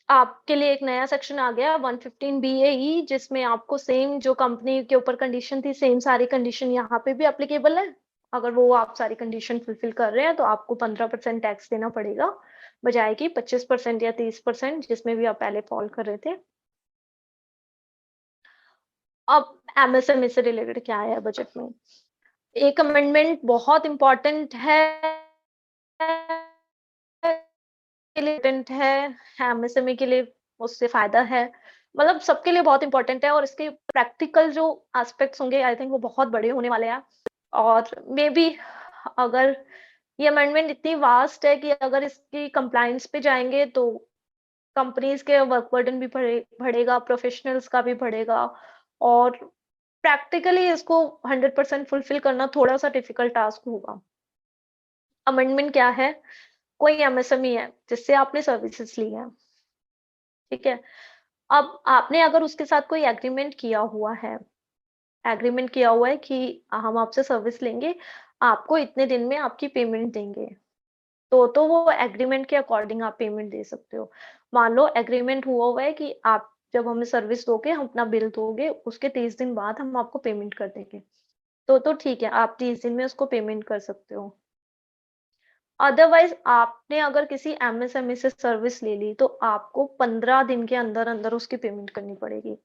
आपके लिए एक नया सेक्शन आ गया 115 BAE जिसमें आपको सेम जो कंपनी के ऊपर कंडीशन थी सेम सारी कंडीशन यहाँ पे भी एप्लीकेबल है। अगर वो आप सारी कंडीशन फुलफिल कर रहे हैं तो आपको 15% टैक्स देना पड़ेगा बजाय कि 25% या 30% जिसमें भी आप पहले फॉल कर रहे थे। अब MSME से रिलेटेड क्या है बजट में, एक अमेंडमेंट बहुत इंपॉर्टेंट है MSME के लिए, उससे फायदा है, मतलब सबके लिए बहुत इंपॉर्टेंट है और इसके प्रैक्टिकल जो एस्पेक्ट्स होंगे आई थिंक वो बहुत बड़े होने वाले हैं। और मे बी अगर ये अमेंडमेंट इतनी वास्ट है कि अगर इसकी कंप्लायंस पे जाएंगे तो कंपनीज के वर्क बर्डन भी बढ़ेगा, प्रोफेशनल्स का भी बढ़ेगा, और प्रैक्टिकली इसको 100% फुलफिल करना थोड़ा सा डिफिकल्ट टास्क होगा। अमेंडमेंट क्या है? कोई एमएसएमई है जिससे आपने सर्विसेज ली है, ठीक है? अब आपने अगर उसके साथ कोई एग्रीमेंट किया हुआ है, एग्रीमेंट किया हुआ है कि हम आपसे सर्विस लेंगे, आपको इतने दिन में आपकी पेमेंट देंगे, तो वो एग्रीमेंट के अकॉर्डिंग आप पेमेंट दे सकते हो। मान लो एग्रीमेंट हुआ हुआ है कि आप जब हमें सर्विस दोगे, हम अपना बिल दोगे, उसके 30 दिन बाद हम आपको पेमेंट कर देंगे। तो ठीक है, आप 30 दिन में उसको पेमेंट कर सकते हो। अदरवाइज़ आपने अगर किसी एमएसएमई से सर्विस ले ली, तो आपको 15 दिन के अंदर-अंदर उसकी पेमेंट करनी पड़ेगी।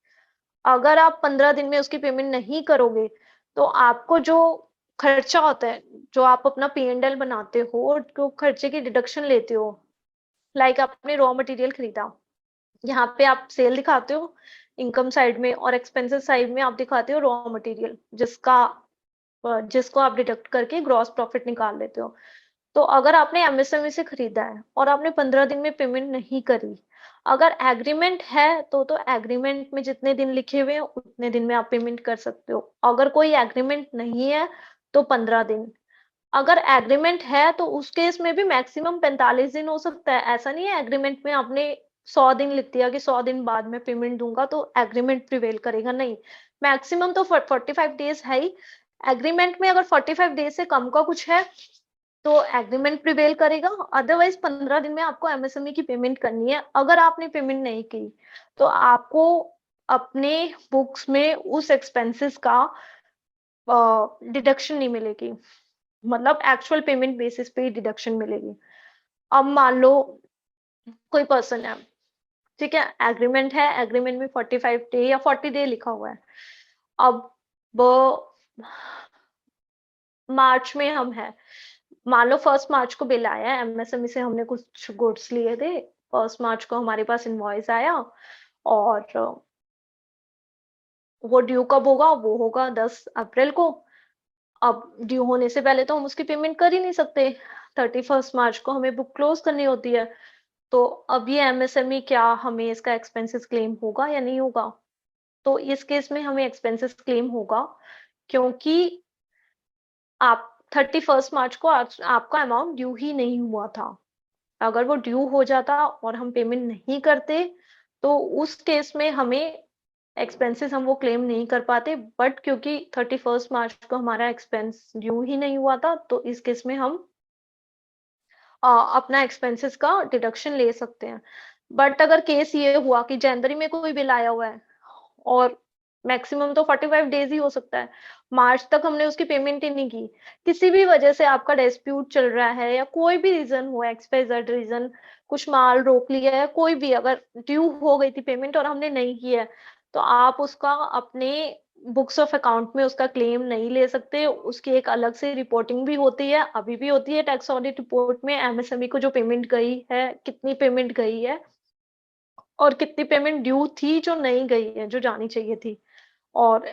अगर आप 15 दिन में उसकी पेमेंट नहीं करोगे, तो आपको जो खर्चा होता है, जो आप अपना P&L बनाते हो, जो खर्चे की डिडक्शन लेते हो, लाइक आपने रॉ मटेरियल खरीदा, यहाँ पे आप सेल दिखाते हो इनकम साइड में और एक्सपेंसेस साइड में आप दिखाते हो रॉ मटेरियल, जिसको आप डिडक्ट करके ग्रॉस प्रॉफिट निकाल लेते हो। तो अगर आपने एमएसएमई से खरीदा है और आपने 15 दिन में पेमेंट नहीं करी, अगर एग्रीमेंट है तो एग्रीमेंट में जितने दिन लिखे हुए हैं उतने दिन में आप पेमेंट कर सकते हो। अगर कोई एग्रीमेंट नहीं है तो 15 दिन। अगर एग्रीमेंट है तो उस केस में भी मैक्सिमम 45 दिन हो सकता है। ऐसा नहीं है एग्रीमेंट में आपने 100 दिन लिख दिया कि 100 दिन बाद में पेमेंट दूंगा तो एग्रीमेंट प्रिवेल करेगा, नहीं। मैक्सिमम तो 45 डेज है ही। एग्रीमेंट में अगर 45 डेज से कम का कुछ है तो एग्रीमेंट प्रिवेल करेगा, अदरवाइज 15 दिन में आपको एमएसएमई की पेमेंट करनी है। अगर आपने पेमेंट नहीं की तो आपको अपने बुक्स में उस एक्सपेंसेस का डिडक्शन नहीं मिलेगी, मतलब एक्चुअल पेमेंट बेसिस पे ही डिडक्शन मिलेगी। अब मान लो कोई पर्सन है, ठीक है, एग्रीमेंट है, एग्रीमेंट में 45 डे या 40 डे लिखा हुआ है। अब मार्च में हम है, मान लो 1 मार्च को बिल आया है, एमएसएमई से हमने कुछ गुड्स लिए थे, 1 मार्च को हमारे पास इनवॉइस आया और वो ड्यू कब होगा? वो होगा 10 अप्रैल को। अब ड्यू होने से पहले तो हम उसकी पेमेंट कर ही नहीं सकते, 31 मार्च को हमें बुक क्लोज करनी होती है। तो अब ये एमएसएमई क्या हमें इसका एक्सपेंसेस क्लेम होगा या नहीं होगा? तो इस केस में हमें एक्सपेंसेस क्लेम होगा, क्योंकि आप 31 मार्च को आज आपका अमाउंट ड्यू ही नहीं हुआ था। अगर वो ड्यू हो जाता और हम पेमेंट नहीं करते, तो उस केस में हमें एक्सपेंसेस हम वो क्लेम नहीं कर पाते, बट क्योंकि 31 मार्च को हमारा एक्सपेंस ड्यू ही नहीं हुआ था, तो इस केस में हम अपना एक्सपेंसेस का डिडक्शन ले सकते हैं। बट अगर केस ये हुआ कि जनवरी में कोई बिल आया हुआ है और मैक्सिमम तो 45 डेज ही हो सकता है, मार्च तक हमने उसकी पेमेंट ही नहीं की, किसी भी वजह से आपका डिस्प्यूट चल रहा है या कोई भी रीजन हो, एक्सवाइजेड रीजन, कुछ माल रोक लिया है, कोई भी, अगर ड्यू हो गई थी पेमेंट और हमने नहीं किया है, तो आप उसका अपने बुक्स ऑफ अकाउंट में उसका क्लेम नहीं ले सकते। उसकी एक अलग से रिपोर्टिंग भी होती है, अभी भी होती है टैक्स ऑडिट रिपोर्ट में, एमएसएमई को जो पेमेंट गई है, कितनी पेमेंट गई है और कितनी पेमेंट ड्यू थी जो नहीं गई है, जो जानी चाहिए थी। और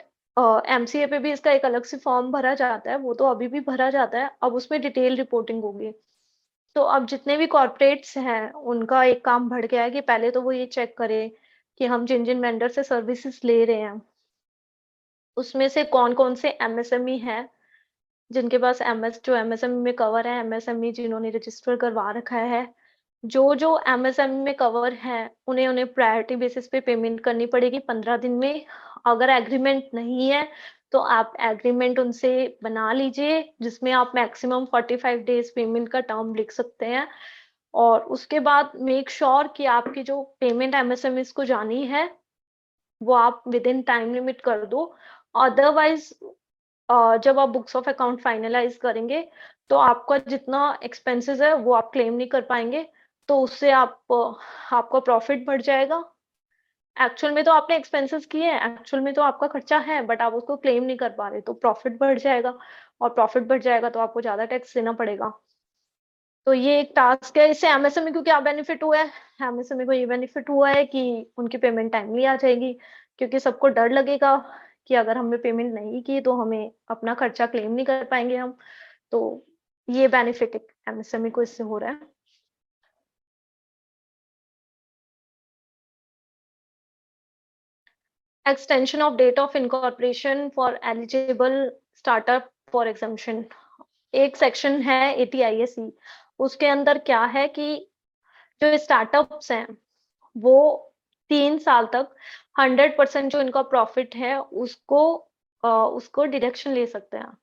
एमसीए पे भी इसका एक अलग से फॉर्म भरा जाता है, वो तो अभी भी भरा जाता है, अब उसमें डिटेल रिपोर्टिंग होगी। तो अब जितने भी कॉर्पोरेट्स हैं, उनका एक काम बढ़ गया है कि पहले तो वो ये चेक करें कि हम जिन-जिन वेंडर से सर्विसेज़ ले रहे हैं, उसमें से कौन-कौन से एमएसएमई हैं, जिनके पास जो एमएसएमई में कवर है, एमएसएमई जिन्होंने रजिस्टर करवा रखा है। जो एमएसएमई में कवर हैं, उन्हें प्रायोरिटी बेसिस पे पेमेंट करनी पड़ेगी 15 दिन में। अगर एग्रीमेंट नहीं है, तो आप एग्रीमेंट उनसे बना लीजिए, जिसमें आप मैक्सिमम 45 डेज़ पेमेंट का टर्म लिख सकते हैं। और उसके बाद मेक श्योर कि आपकी जो पेमेंट एमएसएमईज़ को जानी है, वो आप विदिन टाइम लिमिट कर दो। अदरवाइज़ जब आप बुक्स ऑफ अकाउंट फाइनलाइज़ करेंगे, तो आपका जितना एक्सपेंसेस है, वो आप क्लेम नहीं कर पाएँगे, तो उससे आपका प्रॉफिट बढ़ जाएगा। एक्चुअल में तो आपने एक्सपेंसेस किए हैं, एक्चुअल में तो आपका खर्चा है, बट आप उसको क्लेम नहीं कर पा रहे, तो प्रॉफिट बढ़ जाएगा और प्रॉफिट बढ़ जाएगा तो आपको ज़्यादा टैक्स देना पड़ेगा। तो ये एक टास्क है, इससे एमएसएमई को क्या बेनिफिट हुआ है? एमएसएमई को ये बेनिफिट हुआ है कि उनकी पेमेंट टाइमली आ जाएगी, क्योंकि सबको डर लगेगा कि अगर हमने पेमेंट नहीं की तो हमें अपना खर्चा क्लेम नहीं कर पाएँगे हम। तो ये बेनिफिट एक एमएसएमई को इससे हो रहा है। extension of date of incorporation for eligible startup for exemption। एक सेक्शन है ATIAC, उसके अंदर क्या है कि जो स्टार्टअप्स हैं वो 3 साल तक 100% जो इनका प्रॉफिट है उसको डिडक्शन ले सकते हैं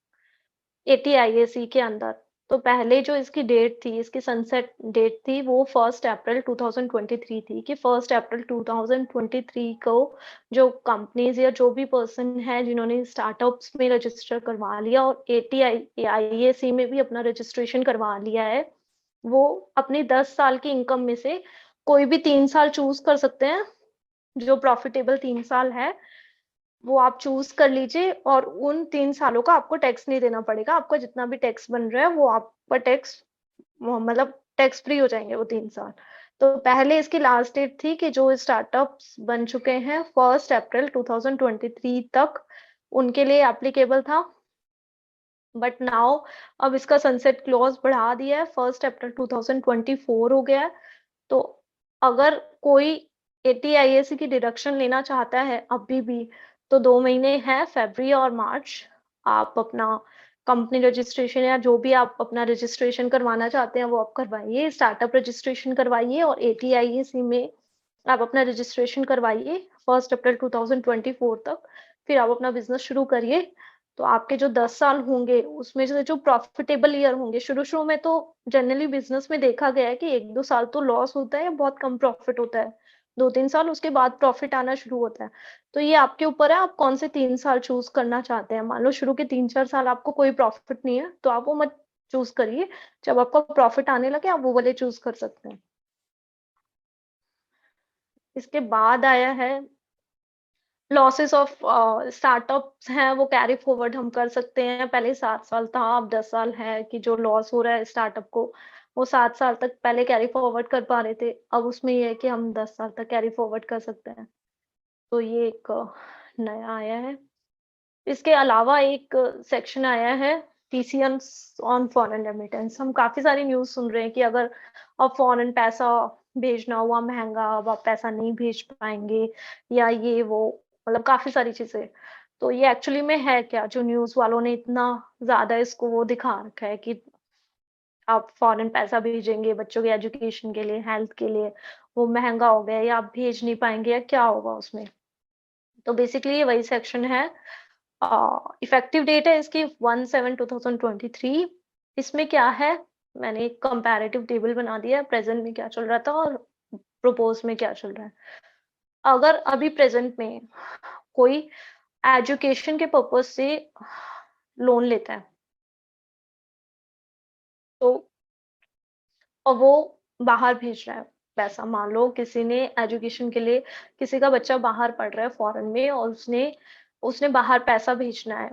ATIAC के अंदर। तो पहले जो इसकी डेट थी, इसकी सनसेट डेट थी, वो 1 अप्रैल 2023 थी कि 1 अप्रैल 2023 को जो कंपनीज या जो भी पर्सन है जिन्होंने स्टार्टअप्स में रजिस्टर करवा लिया और ATIAC में भी अपना रजिस्ट्रेशन करवा लिया है, वो अपनी 10 साल की इनकम में से कोई भी 3 साल चूज कर सकते हैं। जो प्रॉफिटेबल 3 साल है वो आप चूज कर लीजिए और उन 3 सालों का आपको टैक्स नहीं देना पड़ेगा। आपका जितना भी टैक्स बन रहा है वो आपका टैक्स मतलब टैक्स फ्री हो जाएंगे वो 3 साल। तो पहले इसकी लास्ट डेट थी कि जो स्टार्टअप्स बन चुके हैं 1 अप्रैल 2023 तक उनके लिए एप्लीकेबल था, बट नाउ अब इसका सनसेट क्लॉज बढ़ा दिया है, 1 अप्रैल 2024 हो गया है। तो अगर कोई ATIAC की डिडक्शन लेना चाहता है अभी भी, तो 2 महीने हैं, फरवरी और मार्च। आप अपना कंपनी रजिस्ट्रेशन या जो भी आप अपना रजिस्ट्रेशन करवाना चाहते हैं वो आप करवाइए, स्टार्टअप रजिस्ट्रेशन करवाइए और ATIAC में आप अपना रजिस्ट्रेशन करवाइए 1 अप्रैल 2024 तक। फिर आप अपना बिजनेस शुरू करिए। तो आपके जो 10 साल होंगे उसमें से जो प्रॉफिटेबल ईयर होंगे, शुरू में तो जनरली बिजनेस में देखा गया है कि 1-2 साल तो लॉस होता है या बहुत कम प्रॉफिट होता है, 2-3 साल उसके बाद प्रॉफिट आना शुरू होता है। तो ये आपके ऊपर है, आप कौन से 3 साल चूज करना चाहते हैं। मान लो शुरू के 3-4 साल आपको कोई प्रॉफिट नहीं है तो आप वो मत चूज करिए, जब आपका प्रॉफिट आने लगे आप वो वाले चूज कर सकते हैं। इसके बाद आया है लॉसेस ऑफ स्टार्टअप्स हैं वो कैरी फॉरवर्ड हम कर सकते हैं। पहले 7 साल था, अब 10 साल है कि जो लॉस हो रहा है स्टार्टअप को वो 7 साल तक पहले कैरी फॉरवर्ड कर पा रहे थे, अब उसमें ये है कि हम 10 साल तक कैरी फॉरवर्ड कर सकते हैं। तो ये एक नया आया है। इसके अलावा एक सेक्शन आया है TCS ऑन फॉरेन रेमिटेंस। हम काफी सारी न्यूज सुन रहे हैं कि अगर अब फॉरेन पैसा भेजना हुआ महंगा, अब आप पैसा नहीं भेज पाएंगे या ये वो, मतलब काफी सारी चीजें। तो ये एक्चुअली में है क्या, जो न्यूज वालों ने इतना ज्यादा इसको वो दिखा रखा है कि आप फॉरेन पैसा भेजेंगे बच्चों के एजुकेशन के लिए, हेल्थ के लिए, वो महंगा हो गया या आप भेज नहीं पाएंगे या क्या होगा उसमें। तो बेसिकली ये वही सेक्शन है। इफेक्टिव डेट है इसकी 1/7/2023। इसमें क्या है, मैंने एक कंपैरेटिव टेबल बना दिया है, प्रेजेंट में क्या चल रहा था और प्रोपोज में क्या चल रहा है। अगर अभी प्रेजेंट में कोई एजुकेशन के पर्पज से लोन लेता है तो और वो बाहर भेज रहा है पैसा, मान लो किसी ने एजुकेशन के लिए, किसी का बच्चा बाहर पढ़ रहा है फॉरेन में और उसने उसने बाहर पैसा भेजना है,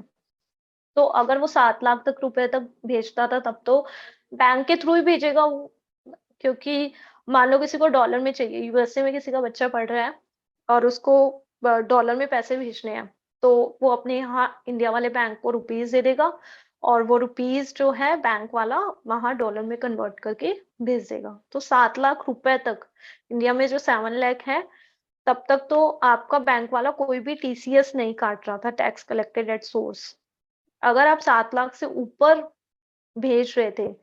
तो अगर वो 7 लाख तक रुपए तक भेजता था तब तो बैंक के थ्रू ही भेजेगा वो। क्योंकि मान लो किसी को डॉलर में चाहिए, USA में किसी का बच्चा पढ़ रहा है और उसको डॉलर में पैसे भेजने हैं, तो वो अपने यहाँ इंडिया वाले बैंक को रुपीज दे देगा और वो रुपीज जो है बैंक वाला वहां डॉलर में कन्वर्ट करके भेज देगा। तो 7 लाख रुपए तक, इंडिया में जो 7 लाख है, तब तक तो आपका बैंक वाला कोई भी TCS नहीं काट रहा था, टैक्स कलेक्टेड एट सोर्स। अगर आप 7 लाख से ऊपर भेज रहे थे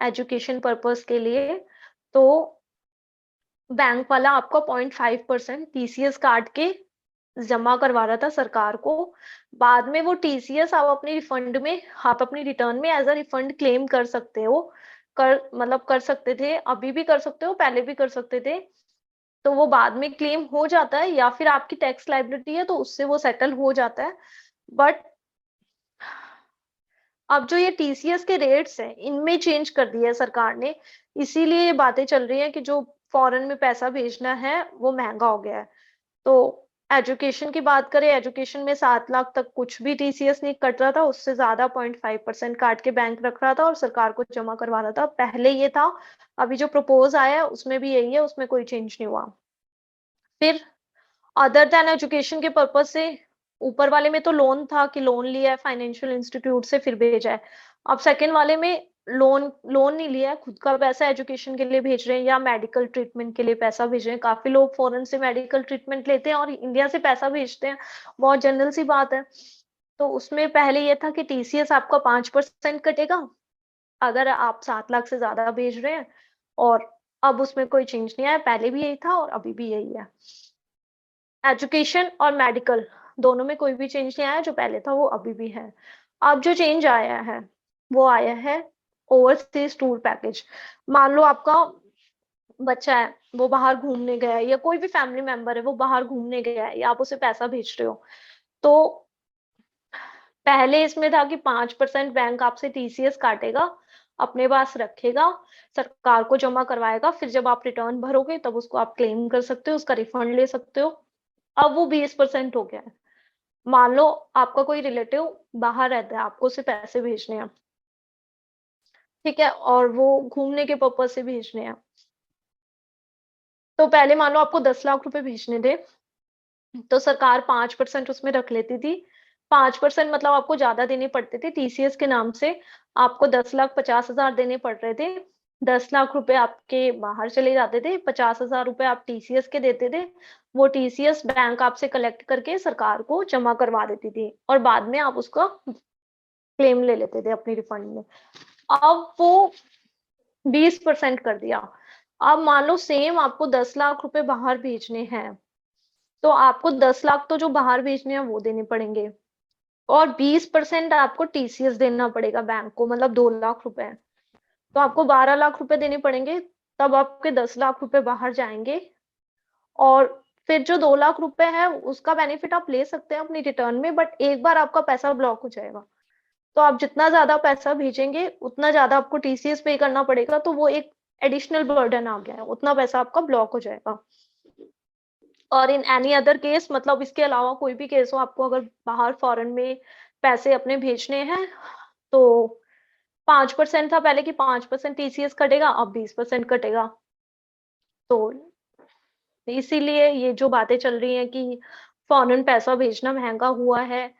एजुकेशन पर्पस के लिए, तो बैंक वाला आपका 0.5% TCS काट के जमा करवा रहा था सरकार को। बाद में वो TCS आप अपनी रिफंड में, आप अपनी रिटर्न में एज अ रिफंड क्लेम कर सकते हो, कर सकते थे, अभी भी कर सकते हो, पहले भी कर सकते थे। तो वो बाद में क्लेम हो जाता है या फिर आपकी टैक्स लाइबिलिटी है तो उससे वो सेटल हो जाता है। बट अब जो ये TCS के रेट्स हैं इनमें चेंज कर दिया है सरकार ने, इसीलिए ये बातें चल रही है कि जो फॉरेन में पैसा भेजना है वो महंगा हो गया है। तो एजुकेशन की बात करें, एजुकेशन में 7 लाख तक कुछ भी TCS नहीं कट रहा था, उससे ज्यादा 0.5% काट के बैंक रख रहा था और सरकार को जमा करवा रहा था, पहले ये था। अभी जो प्रपोज आया है उसमें भी यही है, उसमें कोई चेंज नहीं हुआ। फिर अदर देन एजुकेशन के पर्पज से, ऊपर वाले में तो लोन था कि लोन लिया है फाइनेंशियल इंस्टीट्यूट से फिर भेजा है। अब सेकंड वाले में लोन लोन नहीं लिया है, खुद का पैसा एजुकेशन के लिए भेज रहे हैं या मेडिकल ट्रीटमेंट के लिए पैसा भेज रहे हैं। काफी लोग फॉरेन से मेडिकल ट्रीटमेंट लेते हैं और इंडिया से पैसा भेजते हैं, बहुत जनरल सी बात है। तो उसमें पहले ये था कि टीसीएस आपका 5% कटेगा अगर आप 7 लाख से ज्यादा भेज रहे हैं, और अब उसमें कोई चेंज नहीं आया, पहले भी यही था और अभी भी यही है। एजुकेशन और मेडिकल दोनों में कोई भी चेंज नहीं आया, जो पहले था वो अभी भी है। अब जो चेंज आया है वो आया है ओवरसीज टूर पैकेज। मान लो आपका बच्चा है, वो बाहर घूमने गया है, या कोई भी फैमिली मेंबर है वो बाहर घूमने गया है, या आप उसे पैसा भेज रहे हो, तो पहले इसमें था कि 5% बैंक आपसे टीसीएस काटेगा, अपने पास रखेगा, सरकार को जमा करवाएगा, फिर जब आप रिटर्न भरोगे तब उसको आप क्लेम कर सकते हो, उसका रिफंड ले सकते हो। अब वो 20% हो गया है। मान लो आपका कोई रिलेटिव बाहर रहता है, आपको उसे पैसे भेजने हैं, ठीक है, और वो घूमने के पर्पज से भेजने हैं। तो पहले मान लो आपको 10 लाख रुपए भेजने थे, तो सरकार 5% उसमें रख लेती थी। 5% मतलब आपको ज्यादा देने पड़ते थे टीसीएस के नाम से, आपको 10,50,000 देने पड़ रहे थे। 10 लाख रुपए आपके बाहर चले जाते थे, 50,000 रुपए आप टीसीएस के देते थे। वो टीसीएस बैंक आपसे कलेक्ट करके सरकार को जमा करवा देती थी, और बाद में आप उसका क्लेम ले लेते थे अपनी रिफंड में। अब वो 20% कर दिया। अब मान लो सेम आपको 10 लाख रुपए बाहर भेजने हैं, तो आपको 10 लाख तो जो बाहर भेजने हैं वो देने पड़ेंगे, और 20% आपको टीसीएस देना पड़ेगा बैंक को, मतलब 2 लाख रुपए। तो आपको 12 लाख रुपए देने पड़ेंगे, तब आपके 10 लाख रुपए बाहर जाएंगे। और फिर जो 2 लाख रुपए है उसका बेनिफिट आप ले सकते हैं अपनी रिटर्न में, बट एक बार आपका पैसा ब्लॉक हो जाएगा। तो आप जितना ज्यादा पैसा भेजेंगे उतना ज्यादा आपको टीसीएस पे करना पड़ेगा, तो वो एक एडिशनल बर्डन आ गया है, उतना पैसा आपका ब्लॉक हो जाएगा। और इन एनी अदर केस, मतलब इसके अलावा कोई भी केस हो, आपको अगर बाहर फॉरेन में पैसे अपने भेजने हैं, तो 5% था पहले कि 5% टीसीएस कटेगा, अब 20% कटेगा। तो इसीलिए ये जो बातें चल रही हैं कि फॉरेन पैसा भेजना महंगा हुआ है,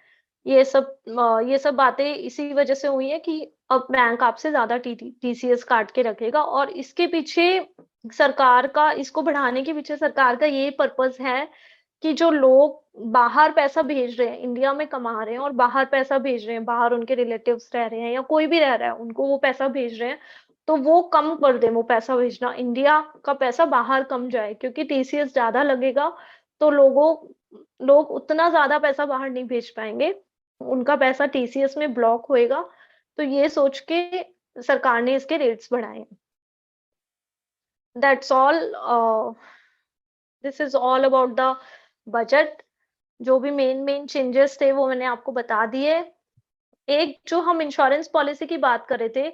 ये सब बातें इसी वजह से हुई है कि अब बैंक आपसे ज्यादा टीसीएस काट के रखेगा। और इसके पीछे सरकार का, इसको बढ़ाने के पीछे सरकार का ये पर्पस है कि जो लोग बाहर पैसा भेज रहे हैं, इंडिया में कमा रहे हैं और बाहर पैसा भेज रहे हैं, बाहर उनके रिलेटिव्स रह रहे हैं या कोई भी रह रहा है, उनको वो पैसा भेज रहे हैं, तो वो कम कर दे, वो पैसा भेजना, इंडिया का पैसा बाहर कम जाए, क्योंकि टीसीएस ज्यादा लगेगा, तो लोग उतना ज्यादा पैसा बाहर नहीं भेज पाएंगे, उनका पैसा टीसीएस में ब्लॉक होएगा। तो ये सोच के सरकार ने इसके रेट्स बढ़ाए हैं। That's all, this is all about the budget. जो भी मेन चेंजेस थे वो मैंने आपको बता दिए। एक जो हम इंश्योरेंस पॉलिसी की बात कर रहे थे,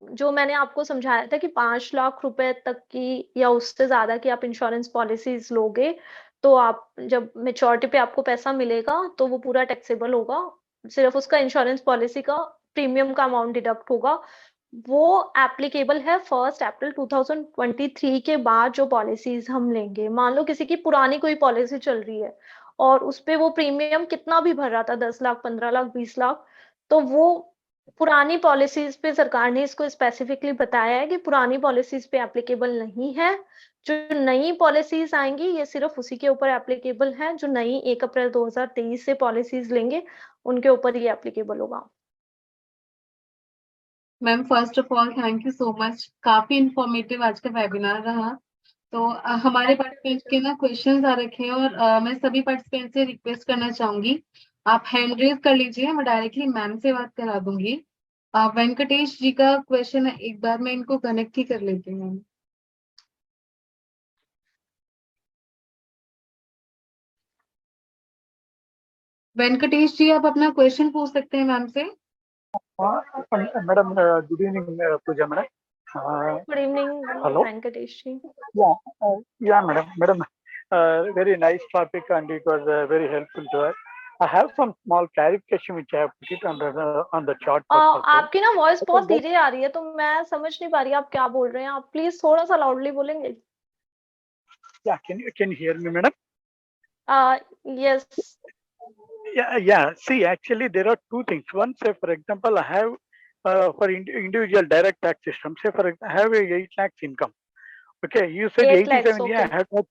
जो मैंने आपको समझाया था कि 5 लाख रुपए तक की या उससे ज्यादा की आप इंश्योरेंस पॉलिसीज लोगे, तो आप जब मेच्योरिटी पे आपको पैसा मिलेगा तो वो पूरा टैक्सेबल होगा, सिर्फ उसका इंश्योरेंस पॉलिसी का प्रीमियम का अमाउंट डिडक्ट होगा। वो एप्लीकेबल है 1 अप्रैल 2023 के बाद। जो पॉलिसीज हम लेंगे, मान लो किसी की पुरानी कोई पॉलिसी चल रही है और उसपे वो प्रीमियम कितना भी भर रहा था, 10 लाख, 15 लाख, 20 लाख, तो वो पुरानी पॉलिसीज पे सरकार ने इसको स्पेसिफिकली बताया है कि पुरानी पॉलिसीज पे एप्लीकेबल नहीं है। जो नई पॉलिसीज आएंगी ये सिर्फ उसी के ऊपर एप्लीकेबल है, जो नई 1 अप्रैल 2023 से पॉलिसीज लेंगे उनके ऊपर ये एप्लीकेबल होगा। Ma'am first of all thank you so much, काफी इंफॉर्मेटिव आज का वेबिनार रहा। तो हमारे पार्टिसिपेंट के ना क्वेश्चंस आ रखे हैं, और मैं सभी पार्टिसिपेंट से रिक्वेस्ट करना चाहूंगी, आप हैंड रेज कर लीजिए, मैं डायरेक्टली मैम से बात करा दूंगी। वेंकटेश जी का क्वेश्चन है, एक बार मैं इनको कनेक्ट ही कर लेती हूँ मैम। वेंकटेश जी आप अपना क्वेश्चन पूछ सकते हैं मैम से। Madam good evening Puja madam. Good evening Hello? Venkatesh ji. Yeah, madam, very nice topic and it was very helpful to us. I have some small clarification which I have put it on the chart. आपकी ना voice बहुत Okay, धीरे आ रही है, तो मैं समझ नहीं पा रही आप क्या बोल रहे हैं। आप प्लीज थोड़ा सा लाउडली बोलेंगे? yeah, can you hear me, madam? Yes. Yeah. See, actually, there are two things. One, say, for example, I have for individual direct tax system, say for I have a 8 lakhs income. Okay, you said 8 lakhs, 87. Yeah, okay. I have got,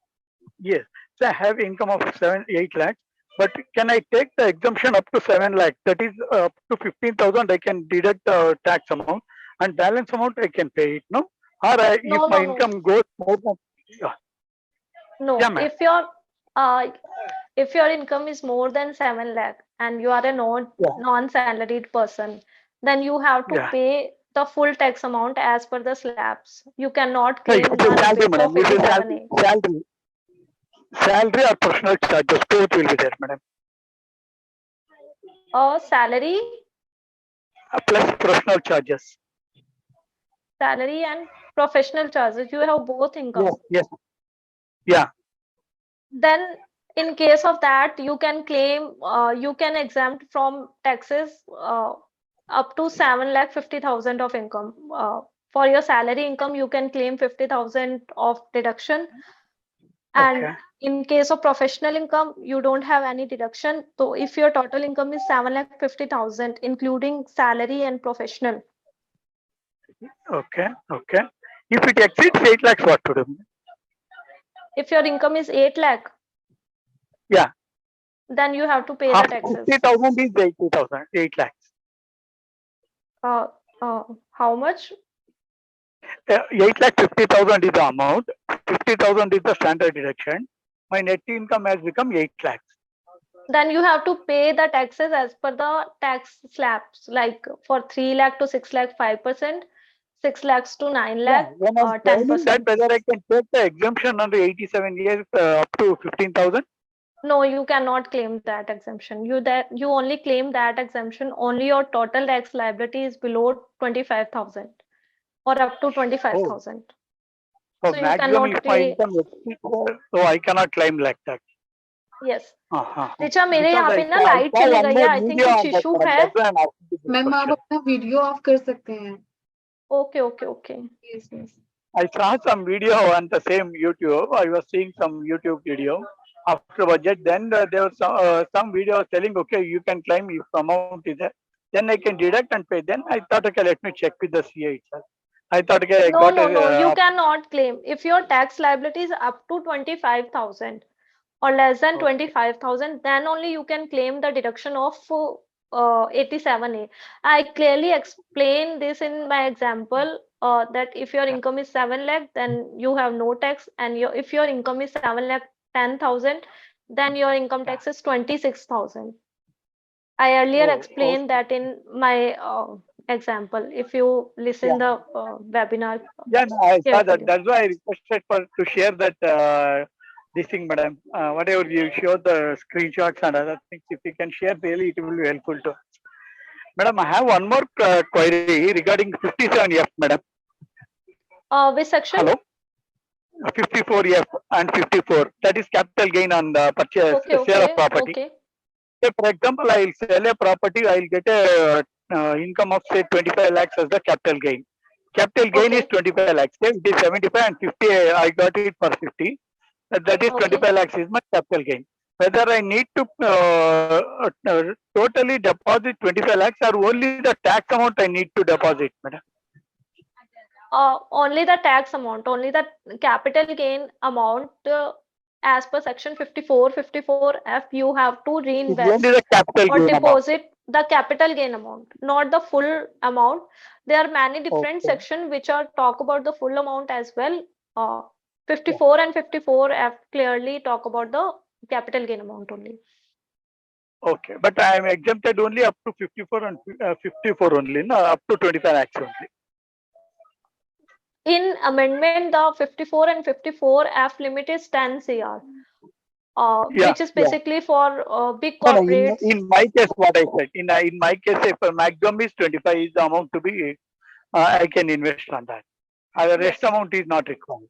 yes. So I have income of 8 lakhs. But can I take the exemption up to 7 lakhs? That is up to 15,000. I can deduct the tax amount, and balance amount I can pay it. No, or if No, my no, no. income goes more than, yeah, No, yeah, ma'am. if your income is more than 7 lakh and you are a Yeah. non-salaried person, then you have to Yeah. pay the full tax amount as per the slabs. You cannot No, claim it is the salary, rebates madam. of It is 87A. salary or personal charges, both will be there, madam. Salary Plus personal charges. and professional charges, you have both income. Yes. Yeah. Then in case of that, you can claim, you can exempt from taxes up to 7,50,000 of income. For your salary income, you can claim 50,000 of deduction. And Okay. in case of professional income, you don't have any deduction. So if your total income is 7,50,000, including salary and professional. Okay. If it exceeds 8 lakhs, what to do? If your income is 8 lakh, Yeah. then you have to pay the Half taxes. 50,000 is 80,000, 8 lakhs. How much? 8 lakh 50,000 is the amount. 50,000 is the standard deduction. My net income has become 8 lakhs. Then you have to pay the taxes as per the tax slabs, like for 3 lakh to 6 lakh 5%, 6 lakhs to 9 lakh When I'm claiming 10%. that, whether I can take the exemption under 87 years up to 15,000? No, you cannot claim that exemption. You only claim that exemption only your total tax liability is below 25,000 or up to 25,000. So So you maximum cannot if my pay. income exceeds, so I cannot claim like that. Yes. हाँ, रिचा मेरे because यहाँ I पे ना saw light चली one गई more है. I think video कुछ on that, issue madam. है. That's why I'm asking this ma'am आप question. अपना वीडियो ऑफ कर सकते हैं. Okay. Yes. I saw some video on the same YouTube. I was seeing some YouTube video after budget. Then there was some video telling, okay, you can claim if amount is there. Then I can deduct and pay. Then I thought, okay, let me check with the CA itself. I thought, okay, I got No, you cannot claim. If your tax liability is up to 25,000 or less than 25,000, then only you can claim the deduction of 87A. I clearly explained this in my example that if your income is 7 lakh, then you have no tax, and if your income is 7 lakh 10,000, then your income tax is 26,000. I earlier explained that in my example. If you listen the webinar. Yeah, no, I saw that. carefully. That's why I requested to share that this thing, madam. Whatever you show the screenshots and other things, if you can share, really it will be helpful to. Madam, I have one more query regarding 57F, madam. Which section? Hello. 54F and 54. That is capital gain on the purchase, sale of property. Okay. Say, for example, I'll sell a property, I'll get a income of say 25 lakhs as the capital gain. Capital gain is 25 lakhs. Say it is 75 and 50. I got it for 50. That is 25 lakhs is my capital gain. Whether I need to totally deposit 25 lakhs or only the tax amount I need to deposit, madam? Only the tax amount, only the capital gain amount as per section 54F, you have to reinvest only the capital or gain deposit amount. The capital gain amount, not the full amount. There are many different sections which are talk about the full amount as well. 54 and 54F clearly talk about the capital gain amount only. Okay, but I am exempted only up to 54 and 54 only, no, up to 25 lakhs only. In amendment, the 54 and 54F limit is 10 CR, which is basically for big corporates. No, in my case, what I said, in my case, if a maximum is 25 is the amount to be, I can invest on that. The rest amount is not required.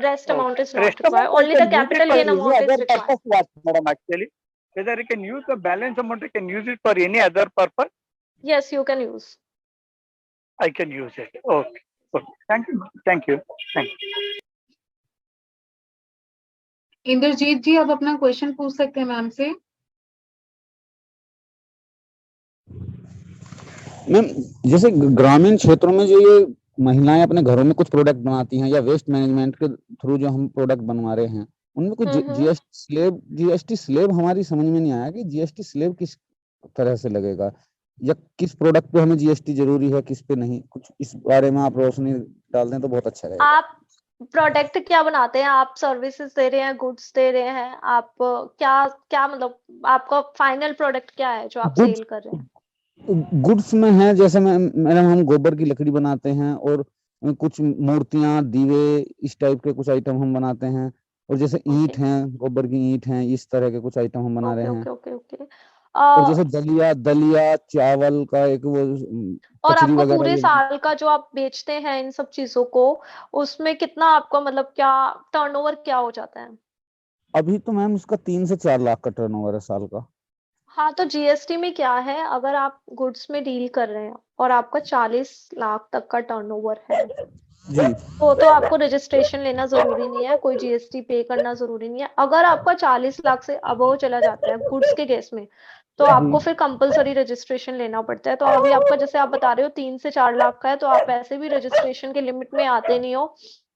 Rest amount is not required. Only the capital gain amount is required. What, madam, actually? Whether I can use the balance amount, I can use it for any other purpose? Yes, you can use. I can use it. Okay. Thank you. Indrajit जी, आप अपना question पूछ सकते हैं ma'am से. Ma'am जैसे ग्रामीण क्षेत्रों में जो ये महिलाएं अपने घरों में कुछ प्रोडक्ट बनाती हैं या वेस्ट मैनेजमेंट के थ्रू जो हम प्रोडक्ट बनवा रहे हैं, उनमें कुछ जीएसटी स्लेब हमारी समझ में नहीं आया कि जीएसटी स्लेब किस तरह से लगेगा या किस प्रोडक्ट पे हमें जीएसटी जरूरी है, किस पे नहीं। कुछ इस बारे में आप रोशनी डाल दें तो बहुत अच्छा रहेगा। आप प्रोडक्ट क्या बनाते हैं? आप सर्विसेज दे रहे हैं, गुड्स दे रहे हैं? आप क्या क्या मतलब आपका फाइनल प्रोडक्ट क्या है जो आप सेल कर रहे हैं? गुड्स में है, जैसे मैडम हम गोबर की लकड़ी बनाते हैं और कुछ मूर्तियां, दीवे, इस टाइप के कुछ आइटम हम बनाते हैं। और जैसे ईंट हैं, गोबर की ईंट हैं, इस तरह के कुछ आइटम हम बना रहे हैं। Okay okay. और जैसे दलिया चावल का एक वो और कचरी आपको वगैरह पूरे ये साल का जो आप बेचते हैं इन सब चीजों को, उसमें कितना आपका मतलब क्या टर्नओवर क्या हो जाता है? अभी तो मैम उसका 3 से 4 लाख का टर्नओवर है साल का। हाँ, तो जीएसटी में क्या है, अगर आप गुड्स में डील कर रहे हैं और आपका 40 लाख तक का टर्नओवर है जी तो आपको रजिस्ट्रेशन लेना जरूरी नहीं है, कोई जीएसटी पे करना जरूरी नहीं है। अगर आपका 40 लाख से अबव चला जाता है गुड्स के केस में, तो आपको फिर कंपलसरी रजिस्ट्रेशन लेना पड़ता है। तो अभी आपका जैसे आप बता रहे हो 3 से 4 लाख का है, तो आप वैसे भी रजिस्ट्रेशन के लिमिट में आते नहीं हो।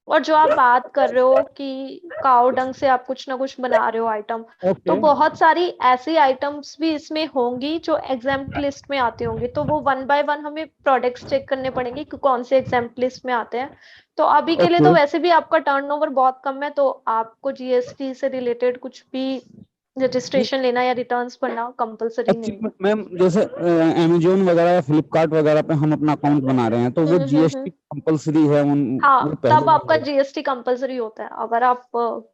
और जो आप बात कर रहे हो कि काऊ डंग से आप कुछ ना कुछ बना रहे हो आइटम, तो ओके बहुत सारी ऐसी आइटम्स भी इसमें होंगी जो एग्जाम्प्ट लिस्ट में आती होंगी। तो वो 1 बाय 1 हमें प्रोडक्ट्स चेक करने पड़ेंगे कि कौन से एग्जाम्प्ट लिस्ट में आते हैं। तो अभी के लिए तो ओके वैसे भी आपका टर्नओवर बहुत कम है, तो आपको जीएसटी से रिलेटेड कुछ भी रजिस्ट्रेशन लेना या रिटर्न्स भरना कंपलसरी नहीं एक्चुअली है। मैम जैसे अमेजोन वगैरह या फ्लिपकार्ट वगैरह पे हम अपना अकाउंट बना रहे हैं तो वो जीएसटी कंपलसरी है वो हाँ, पहले तब आपका जीएसटी कंपलसरी होता है। अगर आप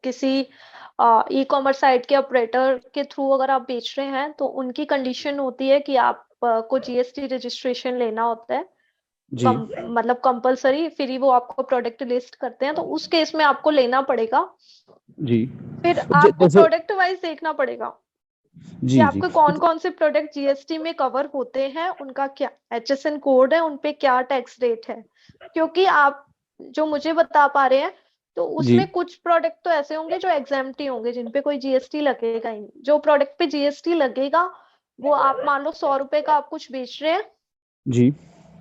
किसी ई कॉमर्स साइट के ऑपरेटर के थ्रू अगर आप बेच रहे हैं, तो उनकी कंडीशन होती है कि आप को जीएसटी रजिस्ट्रेशन लेना होता है। जी मतलब कंपलसरी, फिर ही वो आपको प्रोडक्ट लिस्ट करते हैं, तो उस केस में आपको लेना पड़ेगा। जी फिर आपको जैसे प्रोडक्ट वाइज देखना पड़ेगा कि जी जी आपके कौन कौन से प्रोडक्ट जीएसटी में कवर होते हैं, उनका क्या एचएसएन कोड है, उनपे क्या टैक्स रेट है। क्योंकि आप जो मुझे बता पा रहे हैं, तो जी उसमें कुछ प्रोडक्ट तो ऐसे होंगे जो एग्जाम्प्ट ही होंगे, जिनपे कोई जीएसटी लगेगा ही नहीं। जो प्रोडक्ट पे जीएसटी लगेगा, वो आप मान लो 100 रुपए का आप कुछ बेच रहे हैं, जी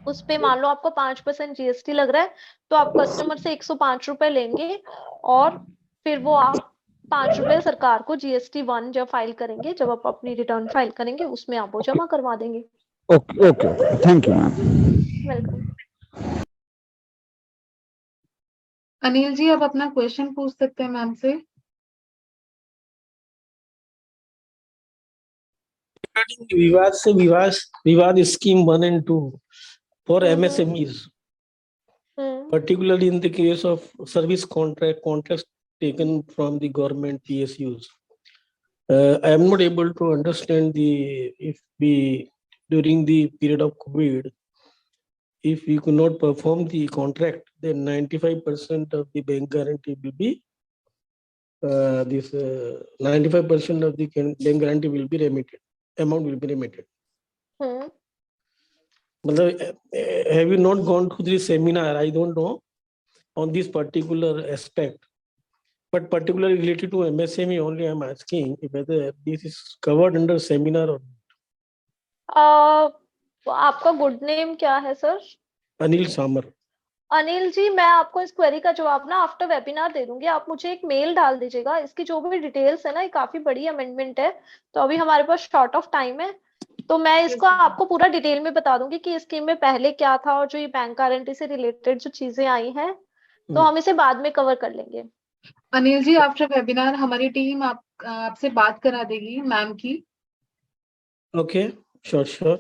उस पे मान लो आपको 5% जीएसटी लग रहा है, तो आप कस्टमर से 105 रुपए लेंगे। और फिर वो आप 5 रुपए सरकार को GST 1 जब फाइल करेंगे, जब आप अपनी रिटर्न फाइल करेंगे, उसमें आप वो जमा करवा देंगे। Okay okay thank you ma'am. Welcome. Anil ji, आप अपना क्वेश्चन पूछ सकते हैं मैम से। विवाद से विवाद scheme 1 and 2 for MSMEs, particularly in the case of service contracts taken from the government PSUs. I am not able to understand if we during the period of COVID, if we could not perform the contract, then 95% of the bank guarantee will be 95% of the bank guarantee will be remitted. Amount will be remitted. Have you not gone to the seminar? I don't know on this particular aspect, but particularly related to MSME only, I'm asking whether this is covered under seminar or आपका good name क्या है sir? Anil Samar. Anil ji, मैं आपको इस query का जवाब ना after webinar दे दूंगी। आप मुझे एक मेल डाल दीजिएगा। इसकी जो भी डिटेल्स है ना, ये काफी बड़ी अमेंडमेंट है, तो अभी हमारे पास शॉर्ट ऑफ टाइम है, तो मैं इसको आपको पूरा डिटेल में बता दूंगी कि स्कीम में पहले क्या था और जो ये बैंक गारंटी से रिलेटेड जो चीजें आई हैं, तो हम इसे बाद में कवर कर लेंगे। अनिल जी, आफ्टर वेबिनार हमारी टीम आपसे बात करा देगी मैम की। Okay, sure.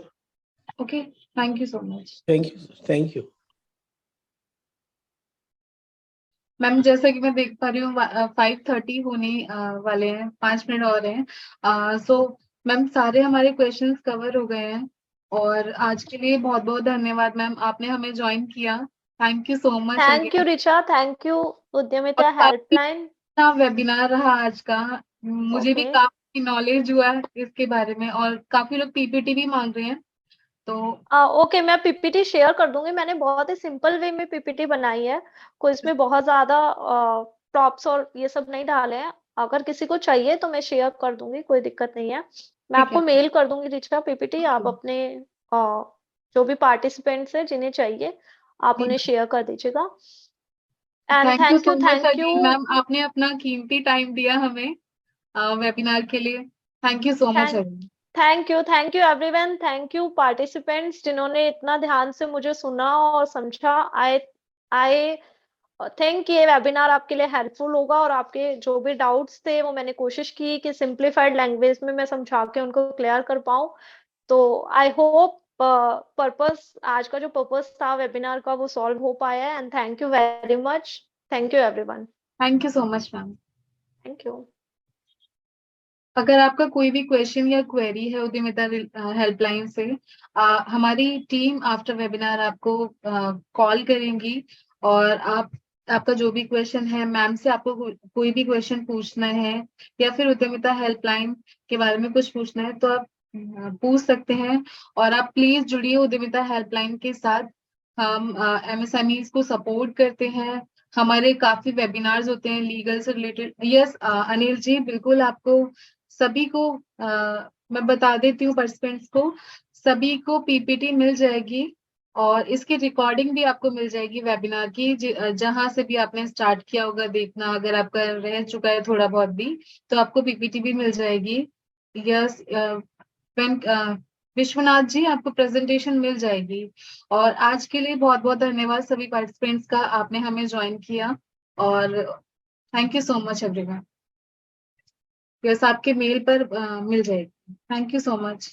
Okay, thank you so much. Thank you. Ma'am, जैसा कि मैं देख पा रही हूँ 5:30 होने वाले हैं, 5 मिनट और हैं। सो मैम, सारे हमारे क्वेश्चंस कवर हो गए हैं और आज के लिए बहुत बहुत धन्यवाद मैम, आपने हमें ज्वाइन किया। Thank you so much. Thank you Richa, thank you उद्यमिता हेल्पलाइन। वेबिनार रहा आज का, मुझे भी काफी नॉलेज हुआ इसके बारे में और काफी लोग पीपीटी भी मांग रहे हैं, तो ओके, मैं पीपीटी शेयर कर दूंगी। मैंने बहुत ही सिंपल वे में पीपीटी बनाई है, कोई इसमें बहुत ज्यादा प्रॉप्स और ये सब नहीं डाले हैं। अगर किसी को चाहिए तो मैं शेयर कर दूंगी, कोई दिक्कत नहीं है। मैं आपको मेल कर दूंगी रिचा पीपीटी, आप अपने जो भी पार्टिसिपेंट्स है जिन्हें चाहिए आप जी उन्हें मैम। शेयर कर दीजिएगा। And thank you so much thank Azeem you ma'am, आपने अपना कीमती टाइम दिया हमें वेबिनार के लिए। Thank you so much Azeem. Thank you everyone, thank you participants जिन्होंने इतना ध्यान से मुझे सुना और समझा। आई थिंक ये वेबिनार आपके लिए हेल्पफुल होगा और आपके जो भी डाउट्स थे वो मैंने कोशिश की कि सिंप्लीफाइड लैंग्वेज में मैं समझा के उनको क्लियर कर पाऊं। तो आई होप पर्पस आज का जो पर्पस था वेबिनार का वो सॉल्व हो पाया है। And thank you very much. Thank you everyone. Thank you so much ma'am. Thank you. अगर आपका कोई भी क्वेश्चन या क्वेरी है उद्यमिता हेल्पलाइन से, हमारी टीम आफ्टर वेबिनार आपको कॉल करेंगी और आपका जो भी क्वेश्चन है, मैम से आपको कोई भी क्वेश्चन पूछना है या फिर उद्यमिता हेल्पलाइन के बारे में कुछ पूछना है तो आप पूछ सकते हैं। और आप प्लीज जुड़िए उद्यमिता हेल्पलाइन के साथ। हम एमएसएमईज को सपोर्ट करते हैं। हमारे काफी वेबिनार्स होते हैं लीगल से रिलेटेड। यस अनिल जी, बिल्कुल आपको सभी को मैं बता देती हूँ पार्टिसिपेंट्स को, सभी को पीपीटी मिल जाएगी और इसकी रिकॉर्डिंग भी आपको मिल जाएगी वेबिनार की। जहां से भी आपने स्टार्ट किया होगा देखना, अगर आपका रह चुका है थोड़ा बहुत भी तो आपको पीपीटी भी मिल जाएगी। यस विश्वनाथ जी, आपको प्रेजेंटेशन मिल जाएगी। और आज के लिए बहुत बहुत धन्यवाद सभी पार्टिसिपेंट्स का, आपने हमें ज्वाइन किया। और thank you so much everyone. Yes आपके मेल पर मिल जाएगी। Thank you so much.